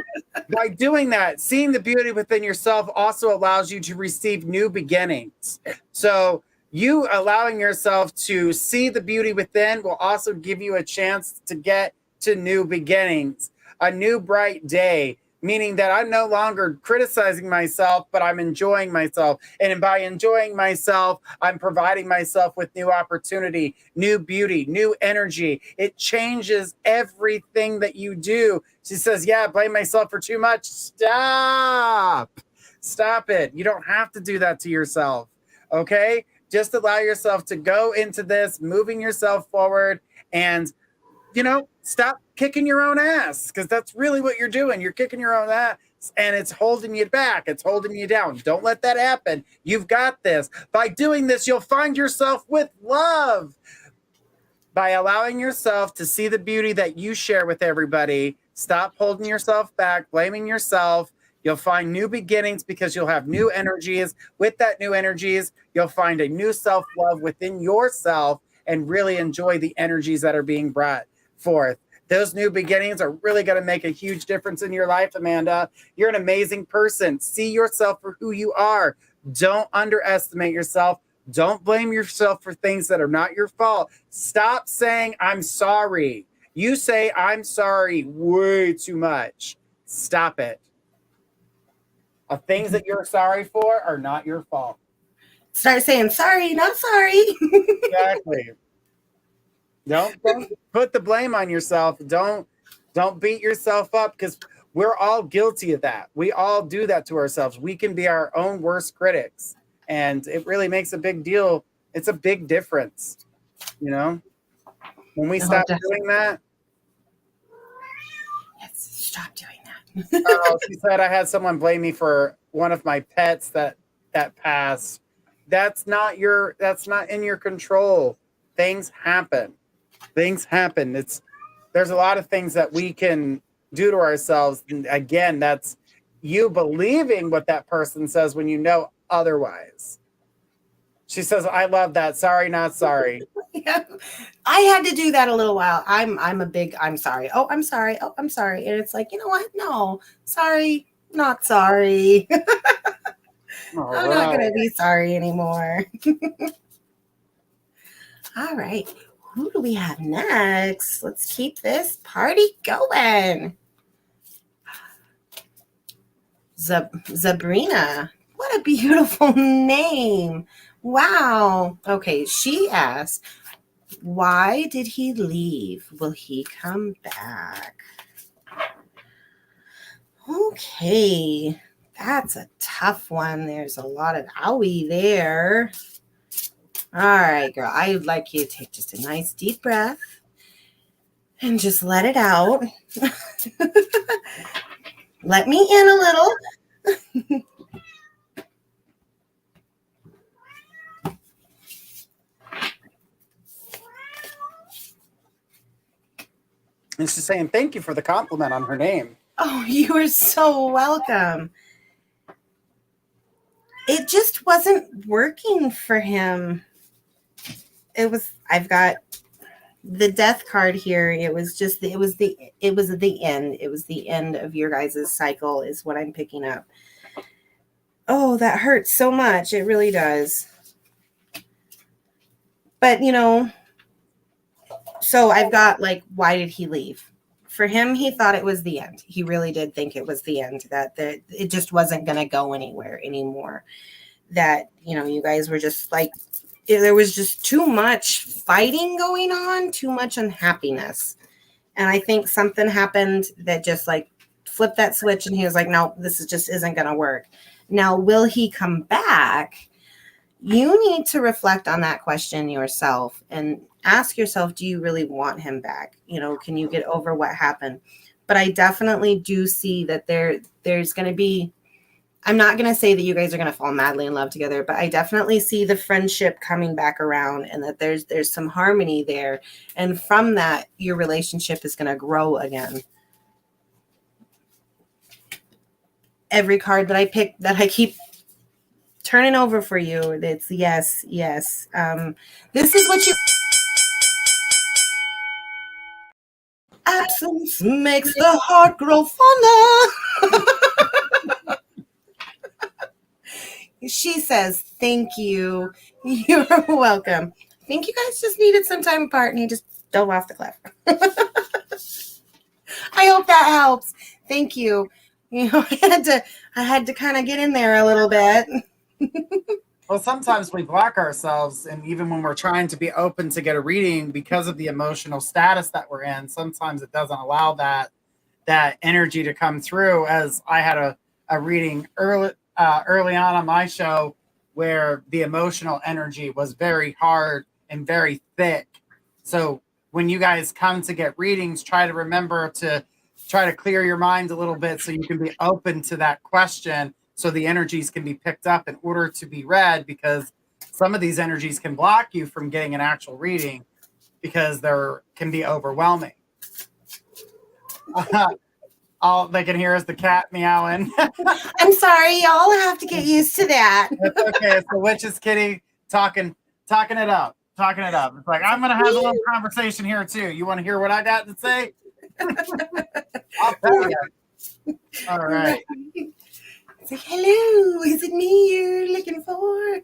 by doing that, seeing the beauty within yourself also allows you to receive new beginnings. So you allowing yourself to see the beauty within will also give you a chance to get to new beginnings, a new bright day. meaning that I'm no longer criticizing myself, but I'm enjoying myself. And by enjoying myself, I'm providing myself with new opportunity, new beauty, new energy. It changes everything that you do. She says, yeah, I blame myself for too much. Stop. Stop it. You don't have to do that to yourself. Okay? Just allow yourself to go into this, moving yourself forward, and stop kicking your own ass, because that's really what you're doing. You're kicking your own ass and it's holding you back. It's holding you down. Don't let that happen. You've got this. By doing this, you'll find yourself with love. By allowing yourself to see the beauty that you share with everybody, stop holding yourself back, blaming yourself. You'll find new beginnings because you'll have new energies. With that new energies, you'll find a new self-love within yourself and really enjoy the energies that are being brought forth. Those new beginnings are really going to make a huge difference in your life, Amanda. You're an amazing person. See yourself for who you are. Don't underestimate yourself. Don't blame yourself for things that are not your fault. Stop saying, I'm sorry. You say, I'm sorry way too much. Stop it. Things that you're sorry for are not your fault. Start saying, sorry, not sorry. Exactly. Don't put the blame on yourself. Don't beat yourself up, because we're all guilty of that. We all do that to ourselves. We can be our own worst critics, and it really makes a big deal. It's a big difference, when we stop doing that. Yes, stop doing that. Oh, she said I had someone blame me for one of my pets that passed. That's not in your control. Things happen. There's a lot of things that we can do to ourselves. And again, that's you believing what that person says when you know otherwise. She says, I love that. Sorry, not sorry. Yeah. I had to do that a little while. I'm sorry. Oh, I'm sorry. Oh, I'm sorry. And it's like, you know what? No, sorry, not sorry. I'm not going to be sorry anymore. All right. Who do we have next? Let's keep this party going. Zabrina. What a beautiful name. Wow. Okay. She asked, why did he leave? Will he come back? Okay. That's a tough one. There's a lot of owie there. All right, girl. I would like you to take just a nice deep breath and just let it out. Let me in a little. And she's saying thank you for the compliment on her name. Oh, you are so welcome. It just wasn't working for him. I've got the death card here. It was the end. It was the end of your guys' cycle is what I'm picking up. Oh, that hurts so much. It really does. But, so I've got why did he leave? For him, he thought it was the end. He really did think it was the end, that it just wasn't going to go anywhere anymore. That, you guys were just there was just too much fighting going on, too much unhappiness. And I think something happened that just flipped that switch. And he was like, no, this just isn't going to work. Now, will he come back? You need to reflect on that question yourself and ask yourself, do you really want him back? Can you get over what happened? But I definitely do see that there's going to be, I'm not going to say that you guys are going to fall madly in love together, but I definitely see the friendship coming back around and that there's some harmony there. And from that, your relationship is going to grow again. Every card that I pick, that I keep turning over for you, it's yes. This is what you... Absence makes the heart grow fonder. She says, thank you. You're welcome. I think you guys just needed some time apart and he just dove off the cliff. I hope that helps. Thank you. You know, I had to kind of get in there a little bit. Well, sometimes we block ourselves, and even when we're trying to be open to get a reading because of the emotional status that we're in, sometimes it doesn't allow that energy to come through. As I had a reading early on my show where the emotional energy was very hard and very thick. So when you guys come to get readings, try to remember to try to clear your mind a little bit so you can be open to that question, so the energies can be picked up in order to be read, because some of these energies can block you from getting an actual reading because they're can be overwhelming. All they can hear is the cat meowing. I'm sorry, y'all have to get used to that. It's okay. It's the witch's kitty talking it up. Talking it up. It's like, I'm gonna have a little conversation here too. You want to hear what I got to say? I'll tell you. All right. It's like, hello, is it me you're looking for?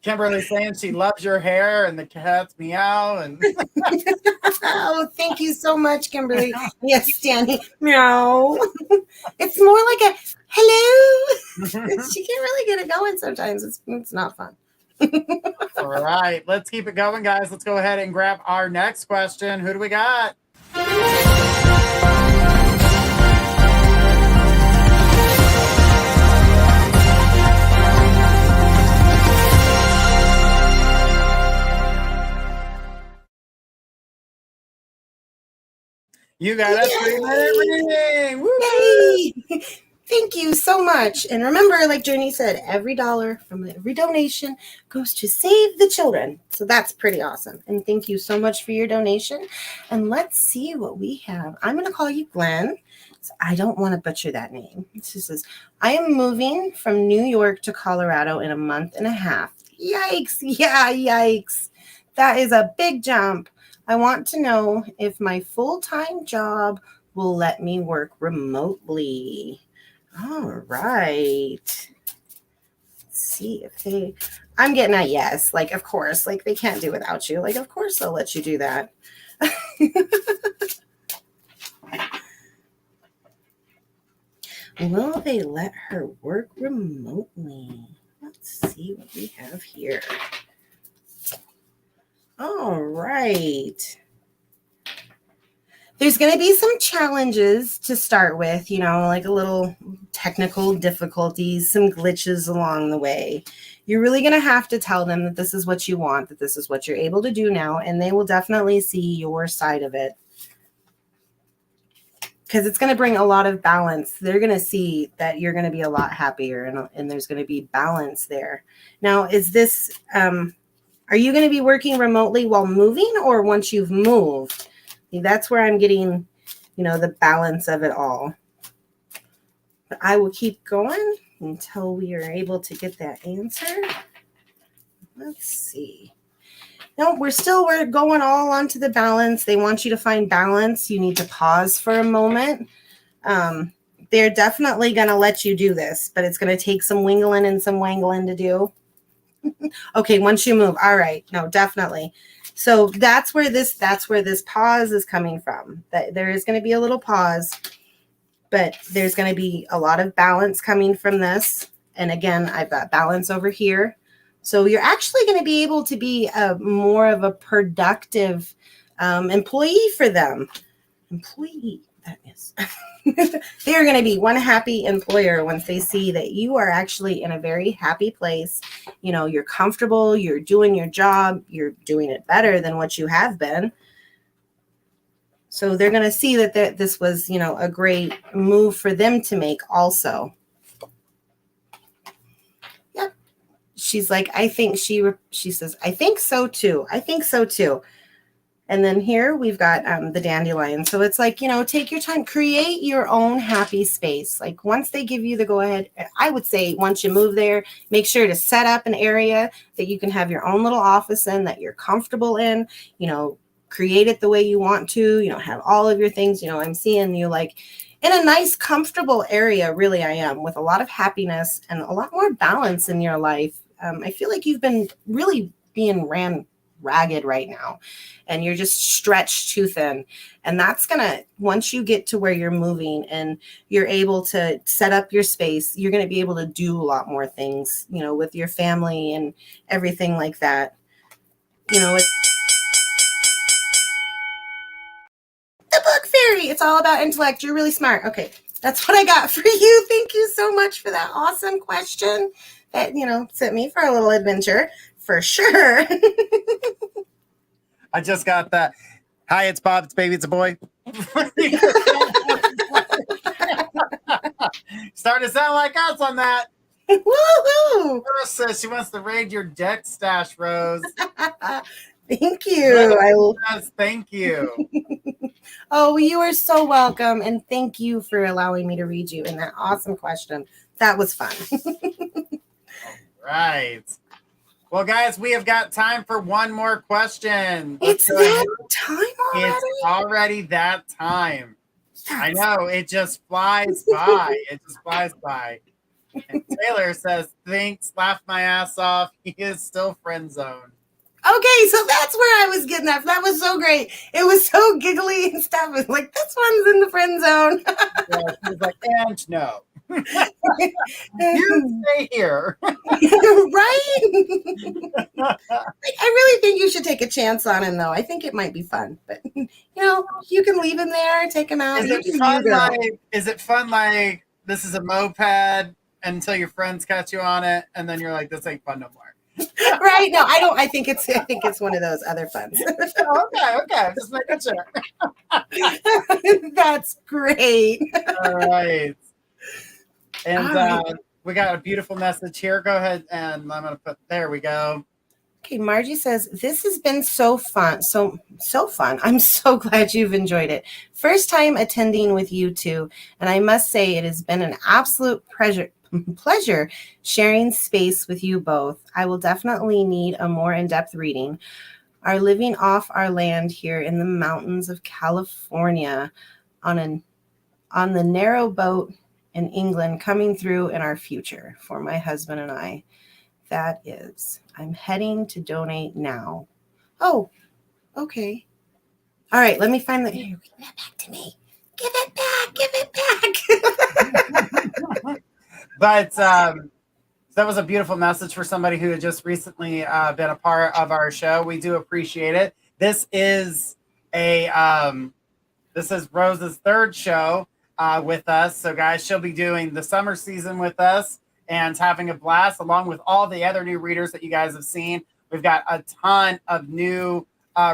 Kimberly saying she loves your hair and the cats meow and Oh, thank you so much, Kimberly. Yes, Stanley. Meow. It's more like a hello. She can't really get it going sometimes. It's not fun. All right, let's keep it going, guys. Let's go ahead and grab our next question. Who do we got? You got a 3-minute reading. Yay! Thank you so much. And remember, like Journey said, every dollar from every donation goes to save the children. So that's pretty awesome. And thank you so much for your donation. And let's see what we have. I'm going to call you Glenn. So I don't want to butcher that name. It says, I am moving from New York to Colorado in a month and a half. Yikes. Yeah, yikes. That is a big jump. I want to know if my full-time job will let me work remotely. All right. Let's see if I'm getting a yes. Like, of course, like they can't do without you. Like, of course they'll let you do that. Will they let her work remotely? Let's see what we have here. All right. There's going to be some challenges to start with, like a little technical difficulties, some glitches along the way. You're really going to have to tell them that this is what you want, that this is what you're able to do now, and they will definitely see your side of it. Because it's going to bring a lot of balance. They're going to see that you're going to be a lot happier, and there's going to be balance there. Now, is this, are you going to be working remotely while moving or once you've moved? That's where I'm getting, the balance of it all. But I will keep going until we are able to get that answer. Let's see. No, we're going all onto the balance. They want you to find balance. You need to pause for a moment. They're definitely going to let you do this, but it's going to take some wingling and some wangling to do. Okay, once you move. All right. No, definitely. So that's where this pause is coming from. That there is going to be a little pause, but there's going to be a lot of balance coming from this. And again, I've got balance over here. So you're actually going to be able to be more of a productive employee for them. Employee, that is. They're going to be one happy employer once they see that you are actually in a very happy place. You're comfortable, you're doing your job, you're doing it better than what you have been. So they're going to see that this was, a great move for them to make also. Yep. She's like, she says, I think so too. I think so too. And then here we've got the dandelion. So it's like, take your time, create your own happy space. Like once they give you the go ahead, I would say once you move there, make sure to set up an area that you can have your own little office in that you're comfortable in, create it the way you want to, have all of your things. I'm seeing you like in a nice, comfortable area. Really, I am, with a lot of happiness and a lot more balance in your life. I feel like you've been really being ran ragged right now, and you're just stretched too thin. And that's gonna, once you get to where you're moving and you're able to set up your space, you're gonna be able to do a lot more things, you know, with your family and everything like that. You know, the book fairy. It's all about intellect. You're really smart. Okay, that's what I got for you. Thank you so much for that awesome question that, you know, sent me for a little adventure for sure. I just got that. Hi, it's Bob. It's baby. It's a boy. Starting to sound like us on that. Woohoo! Rose says she wants to raid your deck stash, Rose. Thank you. Rose says thank you. Oh, you are so welcome. And thank you for allowing me to read you in that awesome question. That was fun. Right. Well, guys, we have got time for one more question. It's that time already? It's already that time. I know. It just flies by. It just flies by. And Taylor says, thanks, laugh my ass off. He is still friend zoned. Okay, so that's where I was getting at. That was so great. It was so giggly and stuff. It was like, this one's in the friend zone. Yeah, she was like, and no. You stay here. Right? I really think you should take a chance on him, though. I think it might be fun. But, you know, you can leave him there, take him out. Is it fun like this is a moped until your friends catch you on it, and then you're like, this ain't fun no more? Right? No, I don't. I think it's one of those other funs. Okay. Just making sure. That's great. All right. And we got a beautiful message here. Go ahead, and I'm going to put, there we go. Okay, Margie says, this has been so fun. So fun. I'm so glad you've enjoyed it. First time attending with you two, and I must say it has been an absolute pleasure sharing space with you both. I will definitely need a more in-depth reading. Are living off our land here in the mountains of California on the narrow boat in England coming through in our future for my husband and I. That is, I'm heading to donate now. Oh, okay. All right, let me find the, give that back to me. Give it back. But that was a beautiful message for somebody who had just recently been a part of our show. We do appreciate it. This is Rose's third show with us. So, guys, she'll be doing the summer season with us and having a blast along with all the other new readers that you guys have seen. We've got a ton of new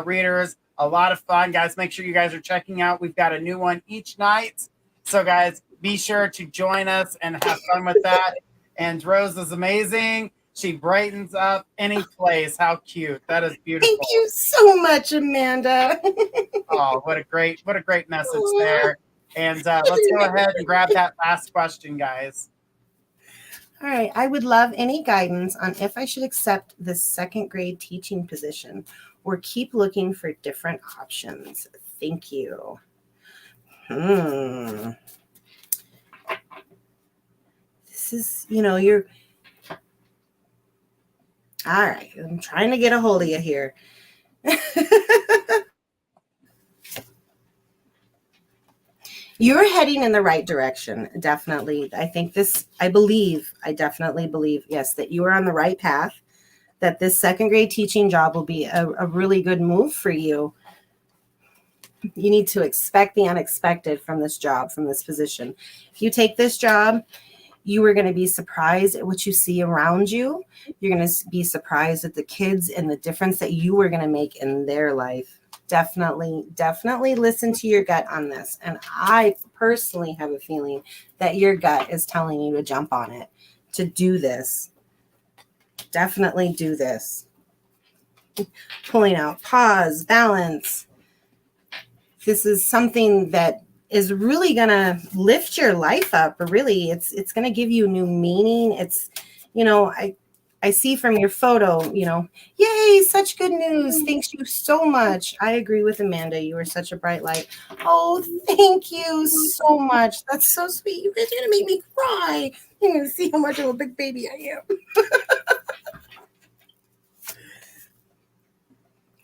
readers, a lot of fun. Guys, make sure you guys are checking out. We've got a new one each night. So, guys, be sure to join us and have fun with that. And Rose is amazing. She brightens up any place. How cute. That is beautiful. Thank you so much, Amanda. Oh, what a great message there. And let's go ahead and grab that last question, guys. All right. I would love any guidance on if I should accept this second grade teaching position or keep looking for different options. Thank you. This is, you're all right. I'm trying to get a hold of you here. You're heading in the right direction. Definitely. I definitely believe, yes, that you are on the right path, that this second grade teaching job will be a really good move for you. You need to expect the unexpected from this job, from this position. If you take this job, you are going to be surprised at what you see around you. You're going to be surprised at the kids and the difference that you are going to make in their life. Definitely listen to your gut on this. And I personally have a feeling that your gut is telling you to jump on it, to do this. Definitely do this. Pulling out pause, balance. This is something that is really going to lift your life up. Or really, it's going to give you new meaning. It's, I see from your photo, yay, such good news. Thank you so much. I agree with Amanda. You are such a bright light. Oh, thank you so much. That's so sweet. You guys are going to make me cry. You're going to see how much of a big baby I am.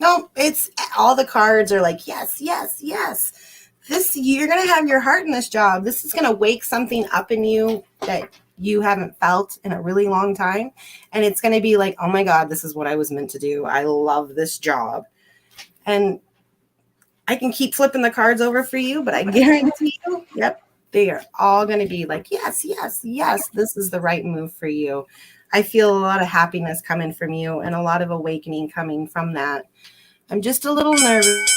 No, it's all the cards are like, yes, yes, yes. This, you're going to have your heart in this job. This is going to wake something up in you that you haven't felt in a really long time. And it's going to be like, oh my God, this is what I was meant to do. I love this job. And I can keep flipping the cards over for you, but I guarantee you, yep, they are all going to be like, yes, yes, yes, this is the right move for you. I feel a lot of happiness coming from you and a lot of awakening coming from that. I'm just a little nervous.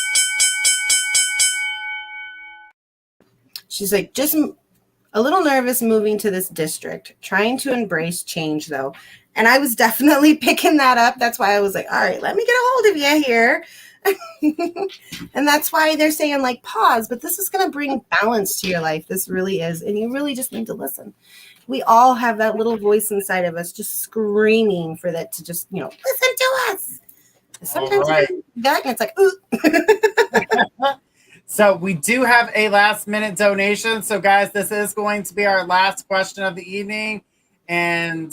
She's like, just a little nervous moving to this district, trying to embrace change though. And I was definitely picking that up. That's why I was like, all right, let me get a hold of you here. And that's why they're saying like pause, but this is going to bring balance to your life. This really is. And you really just need to listen. We all have that little voice inside of us just screaming for that to just, listen to us. Sometimes right. that and it's like, ooh. So we do have a last minute donation. So guys, this is going to be our last question of the evening. And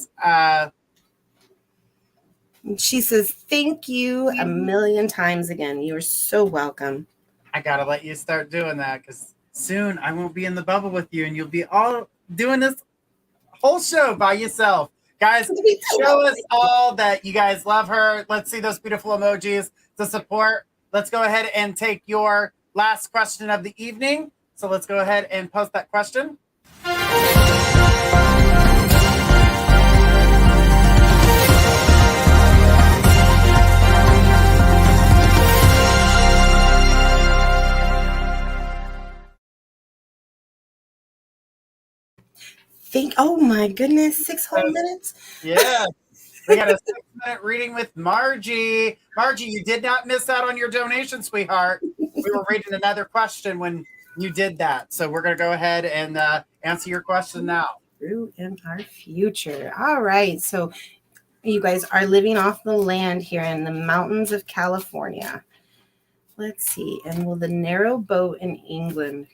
she says, thank you a million times again. You are so welcome. I got to let you start doing that because soon I won't be in the bubble with you and you'll be all doing this whole show by yourself. Guys, show us all that you guys love her. Let's see those beautiful emojis to support. Let's go ahead and take your last question of the evening. So let's go ahead and post that question. Oh my goodness, 6 whole minutes? Yeah. We got a 6-minute reading with Margie. Margie, you did not miss out on your donation, sweetheart. We were reading another question when you did that. So we're going to go ahead and answer your question now. Through in our future. All right. So you guys are living off the land here in the mountains of California. Let's see. And will the narrow boat in England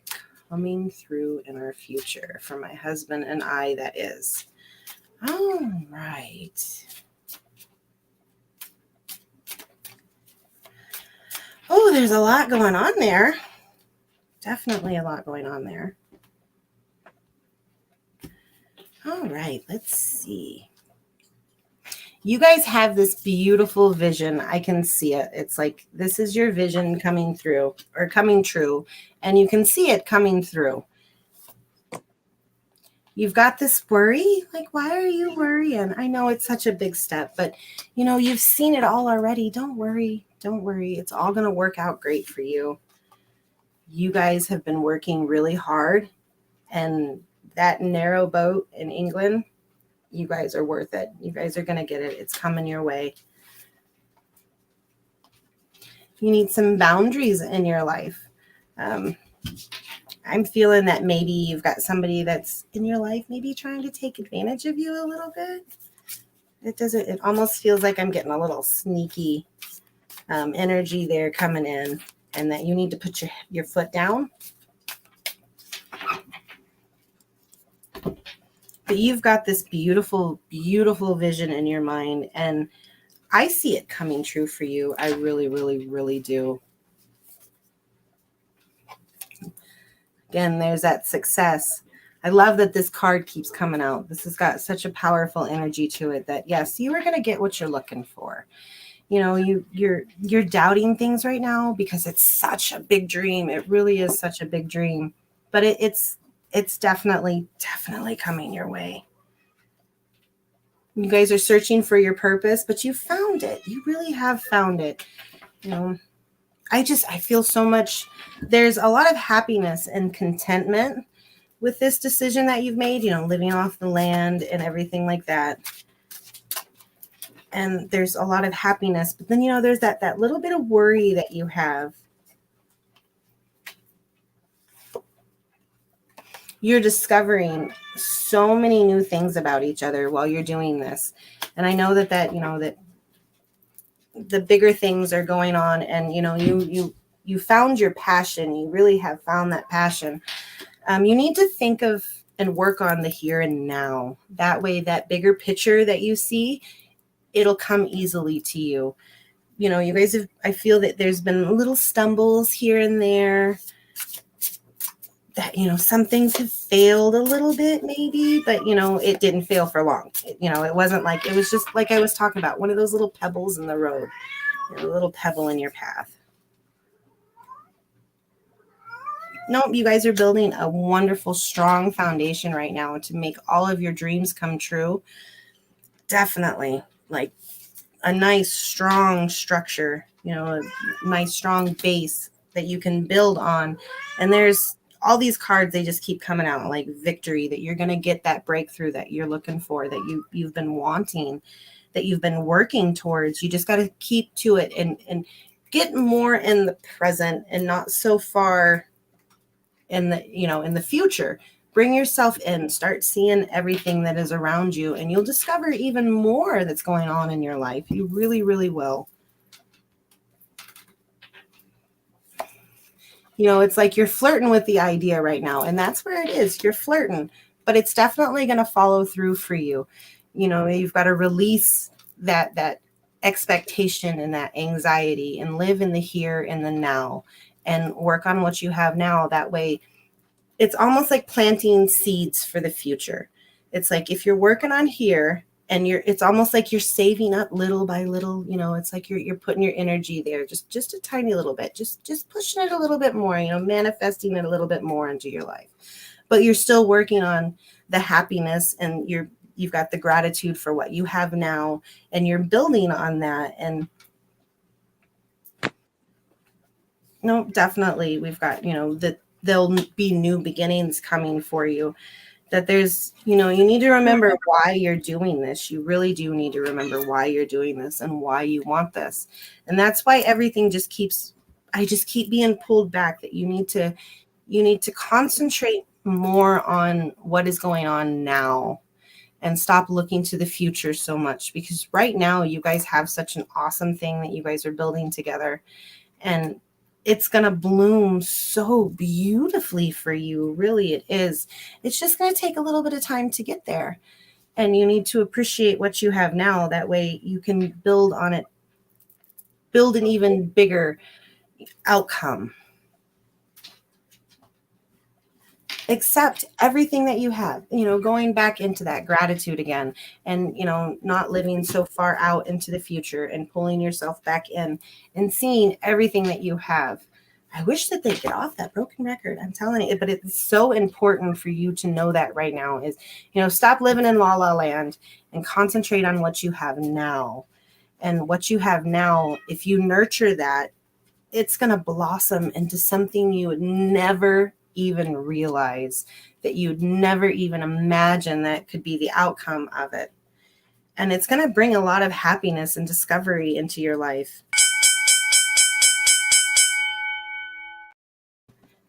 coming through in our future for my husband and I, that is. All right. Oh, there's a lot going on there. Definitely a lot going on there. All right, let's see. You guys have this beautiful vision. I can see it. It's like this is your vision coming through or coming true, and you can see it coming through. You've got this worry. Like, why are you worrying? I know it's such a big step, but you've seen it all already. Don't worry. Don't worry. It's all going to work out great for you. You guys have been working really hard, and that narrow boat in England, you guys are worth it. You guys are going to get it. It's coming your way. You need some boundaries in your life. I'm feeling that maybe you've got somebody that's in your life maybe trying to take advantage of you a little bit. It almost feels like I'm getting a little sneaky energy there coming in, and that you need to put your foot down. But you've got this beautiful, beautiful vision in your mind, and I see it coming true for you. I really, really, really do. Again, there's that success. I love that this card keeps coming out. This has got such a powerful energy to it that, yes, you are going to get what you're looking for. You're doubting things right now because it's such a big dream. It really is such a big dream, but it's definitely coming your way. You guys are searching for your purpose, but you found it. You really have found it. I feel so much. There's a lot of happiness and contentment with this decision that you've made, living off the land and everything like that. And there's a lot of happiness, but then, there's that little bit of worry that you have. You're discovering so many new things about each other while you're doing this. And I know that the bigger things are going on, and, you found your passion. You really have found that passion. You need to think of and work on the here and now. That way, that bigger picture that you see, it'll come easily to you. you know, you guys have, I feel that there's been little stumbles here and there, that, you know, some things have failed a little bit maybe, but, you know, it didn't fail for long. You know, it wasn't like, it was just like I was talking about, one of those little pebbles in the road, you know, a little pebble in your path. Nope, you guys are building a wonderful, strong foundation right now to make all of your dreams come true. Definitely, like a nice, strong structure, you know, a nice, strong base that you can build on. And there's all these cards, they just keep coming out like victory, that you're going to get that breakthrough that you're looking for, that you've been wanting, that you've been working towards. You just got to keep to it and get more in the present and not so far in the, you know, in the future. Bring yourself in, start seeing everything that is around you, and you'll discover even more that's going on in your life. You really, really will. You know, it's like you're flirting with the idea right now, and that's where it is. You're flirting, but it's definitely going to follow through for you. You know, you've got to release that expectation and that anxiety and live in the here and the now and work on what you have now. That way, it's almost like planting seeds for the future. It's like if you're working on here and it's almost like you're saving up little by little, you know, it's like you're putting your energy there, just a tiny little bit, just pushing it a little bit more, you know, manifesting it a little bit more into your life. But you're still working on the happiness, and you've got the gratitude for what you have now, and you're building on that. And no, definitely we've got, you know, that there'll be new beginnings coming for you. That there's, you know, you need to remember why you're doing this. You really do need to remember why you're doing this and why you want this. And that's why everything just keeps, I just keep being pulled back, that you need to concentrate more on what is going on now and stop looking to the future so much, because right now you guys have such an awesome thing that you guys are building together, and it's going to bloom so beautifully for you. Really, it is. It's just going to take a little bit of time to get there. And you need to appreciate what you have now. That way you can build on it, build an even bigger outcome. Accept everything that you have, you know, going back into that gratitude again, and, you know, not living so far out into the future, and pulling yourself back in and seeing everything that you have. I wish that they'd get off that broken record. I'm telling you, but it's so important for you to know that right now is, you know, stop living in la la land and concentrate on what you have now. And what you have now, if you nurture that, it's going to blossom into something you would never even realize, that you'd never even imagine that could be the outcome of it. And it's going to bring a lot of happiness and discovery into your life.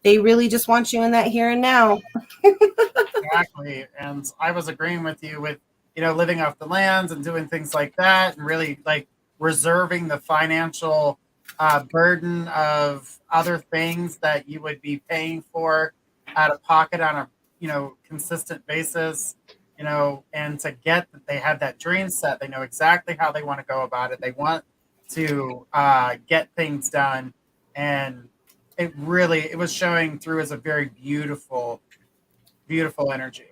They really just want you in that here and now. Exactly. And I was agreeing with you with, you know, living off the lands and doing things like that, and really like reserving the financial burden of other things that you would be paying for out of pocket on a, you know, consistent basis, you know, and to get that they have that dream set. They know exactly how they want to go about it. They want to get things done. And it was showing through as a very beautiful, beautiful energy.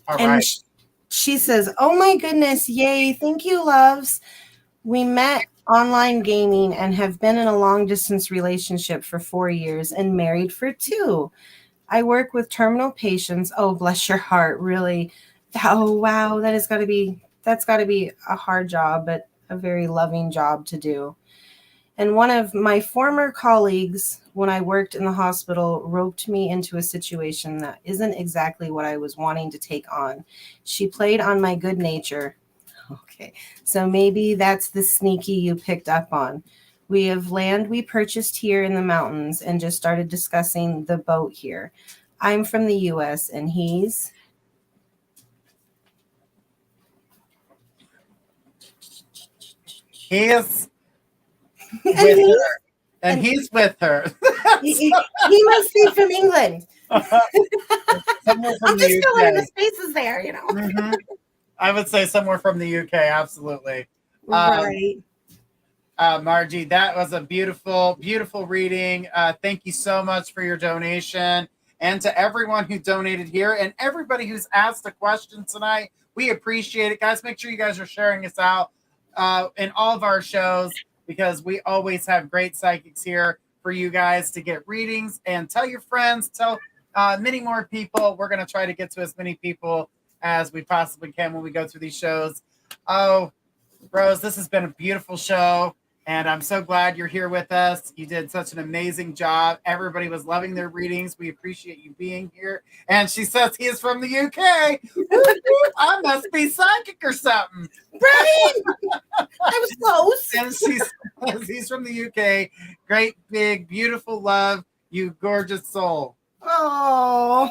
All And right. she says, "Oh my goodness, yay, thank you, loves. We met online gaming and have been in a long distance relationship for 4 years and married for 2. I work with terminal patients." Oh, bless your heart, really. Oh, wow, that's got to be a hard job, but a very loving job to do. And one of my former colleagues, when I worked in the hospital, roped me into a situation that isn't exactly what I was wanting to take on. She played on my good nature. Okay, so maybe that's the sneaky you picked up on. We have land we purchased here in the mountains and just started discussing the boat here. I'm from the US and he's... He is with her. And he's with her. He must be from England. Somewhere from I'm the just UK. filling in the spaces there, you know. Mm-hmm. I would say somewhere from the UK, absolutely. Right. Margie, that was a beautiful, beautiful reading. Thank you so much for your donation. And to everyone who donated here and everybody who's asked a question tonight, we appreciate it. Guys, make sure you guys are sharing us out in all of our shows, because we always have great psychics here for you guys to get readings. And tell your friends, tell many more people. We're going to try to get to as many people as we possibly can when we go through these shows. Oh, Rose, this has been a beautiful show, and I'm so glad you're here with us. You did such an amazing job. Everybody was loving their readings. We appreciate you being here. And she says he is from the UK. I must be psychic or something. Right? I was close. And she says he's from the UK. Great, big, beautiful love, you gorgeous soul. Oh,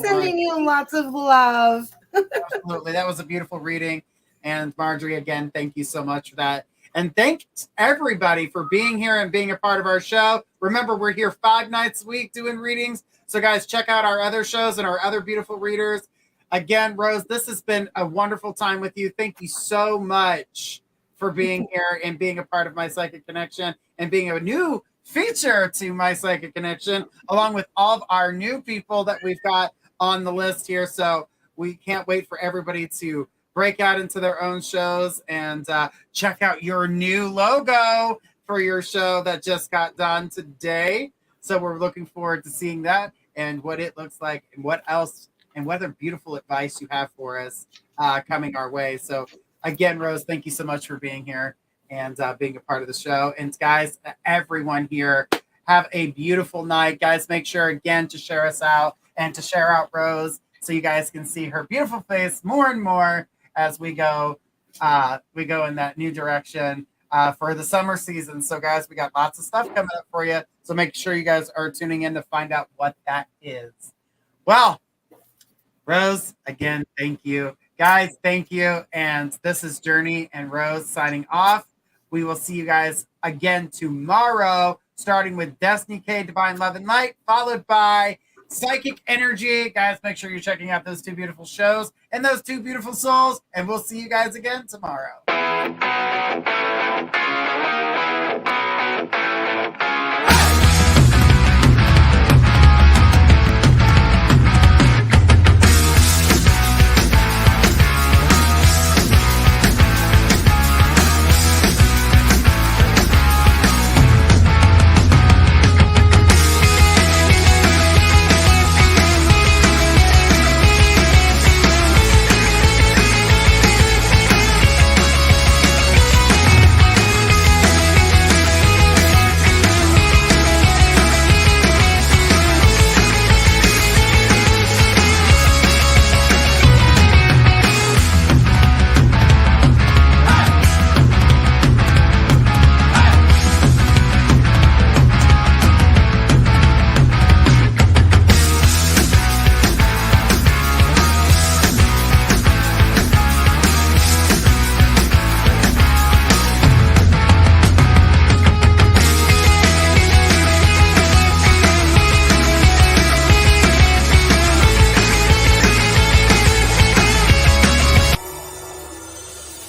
sending you lots of love. Absolutely. That was a beautiful reading. And Marjorie, again, thank you so much for that. And thanks everybody for being here and being a part of our show. Remember, we're here 5 nights a week doing readings. So guys, check out our other shows and our other beautiful readers. Again, Rose, this has been a wonderful time with you. Thank you so much for being here and being a part of My Psychic Connection and being a new feature to My Psychic Connection, along with all of our new people that we've got on the list here. So we can't wait for everybody to break out into their own shows and check out your new logo for your show that just got done today. So we're looking forward to seeing that and what it looks like and what else and what other beautiful advice you have for us coming our way. So again, Rose, thank you so much for being here and being a part of the show. And guys, everyone here, have a beautiful night. Guys, make sure again to share us out and to share out Rose so you guys can see her beautiful face more and more as we go in that new direction for the summer season. So guys, we got lots of stuff coming up for you. So make sure you guys are tuning in to find out what that is. Well, Rose, again, thank you. Guys, thank you. And this is Journey and Rose signing off. We will see you guys again tomorrow, starting with Destiny K, Divine Love and Light, followed by Psychic Energy. Guys, make sure you're checking out those 2 beautiful shows and those 2 beautiful souls. And we'll see you guys again tomorrow.